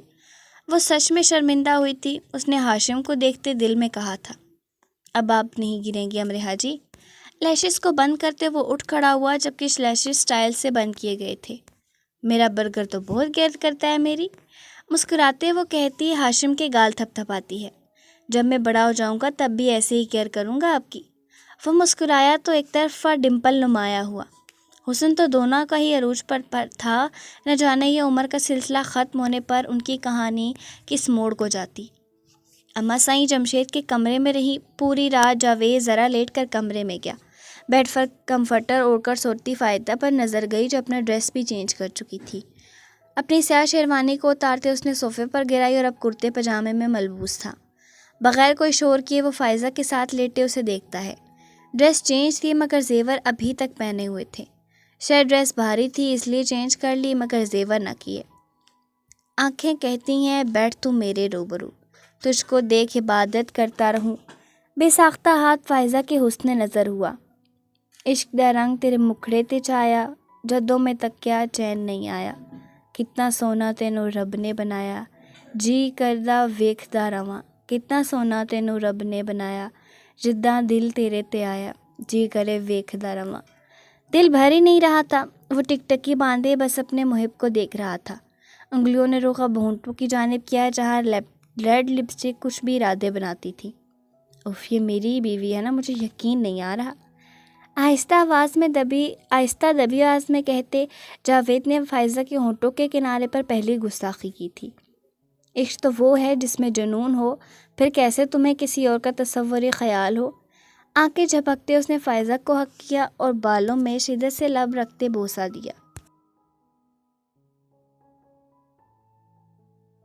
وہ سچ میں شرمندہ ہوئی تھی۔ اس نے ہاشم کو دیکھتے دل میں کہا تھا، اب آپ نہیں گریں گی امرحا جی۔ لیشز کو بند کرتے وہ اٹھ کھڑا ہوا، جبکہ لیشز سٹائل سے بند کیے گئے تھے۔ میرا برگر تو بہت گرد کرتا ہے میری، مسکراتے وہ کہتی، ہاشم کے گال تھپ تھپاتی ہے۔ جب میں بڑا ہو جاؤں گا تب بھی ایسے ہی کیئر کروں گا آپ کی۔ وہ مسکرایا تو ایک طرفہ ڈمپل نمایاں ہوا۔ حسن تو دونوں کا ہی عروج پر تھا، نہ جانے یہ عمر کا سلسلہ ختم ہونے پر ان کی کہانی کس موڑ کو جاتی۔ اماں سائیں جمشید کے کمرے میں رہی پوری رات۔ جاوید ذرا لیٹ کر کمرے میں گیا۔ بیڈ پر کمفرٹر اوڑھ کر سوتی فائدہ پر نظر گئی جو اپنا ڈریس بھی چینج کر چکی تھی۔ اپنی سیاہ شیروانی کو اتارتے اس نے صوفے پر گرائی اور اب کرتے پجامے میں ملبوس تھا۔ بغیر کوئی شور کیے وہ فائزہ کے ساتھ لیٹے اسے دیکھتا ہے۔ ڈریس چینج تھی مگر زیور ابھی تک پہنے ہوئے تھے۔ شاید ڈریس بھاری تھی اس لیے چینج کر لی مگر زیور نہ کیے۔ آنکھیں کہتی ہیں بیٹھ تو میرے روبرو، تجھ کو دیکھ عبادت کرتا رہوں۔ بے ساختہ ہاتھ فائزہ کے حسن نظر ہوا۔ عشق دا رنگ تیرے مکھڑے تے چایا، جدوں میں تکیا چین نہیں آیا۔ کتنا سونا تینوں رب نے بنایا، جی کردا ویکھدا رواں۔ کتنا سونا تینوں رب نے بنایا، جداں دل تیرے تے آیا، جی کرے ویکھدا رواں۔ دل بھر ہی نہیں رہا تھا۔ وہ ٹکٹکی باندھے بس اپنے محب کو دیکھ رہا تھا۔ انگلیوں نے رخ اب ہونٹوں کی جانب کیا جہاں ریڈ لپسٹک کچھ بھی ارادے بناتی تھی۔ اف یہ میری بیوی ہے نا، مجھے یقین نہیں آ رہا۔ آہستہ دبی آواز میں کہتے جاوید نے فائزہ کے ہونٹوں کے کنارے پر پہلی گستاخی کی تھی۔ عشق تو وہ ہے جس میں جنون ہو، پھر کیسے تمہیں کسی اور کا تصوری خیال ہو۔ آنکھیں جھپکتے اس نے فائزہ کو حق کیا اور بالوں میں شدت سے لب رکھتے بوسہ دیا۔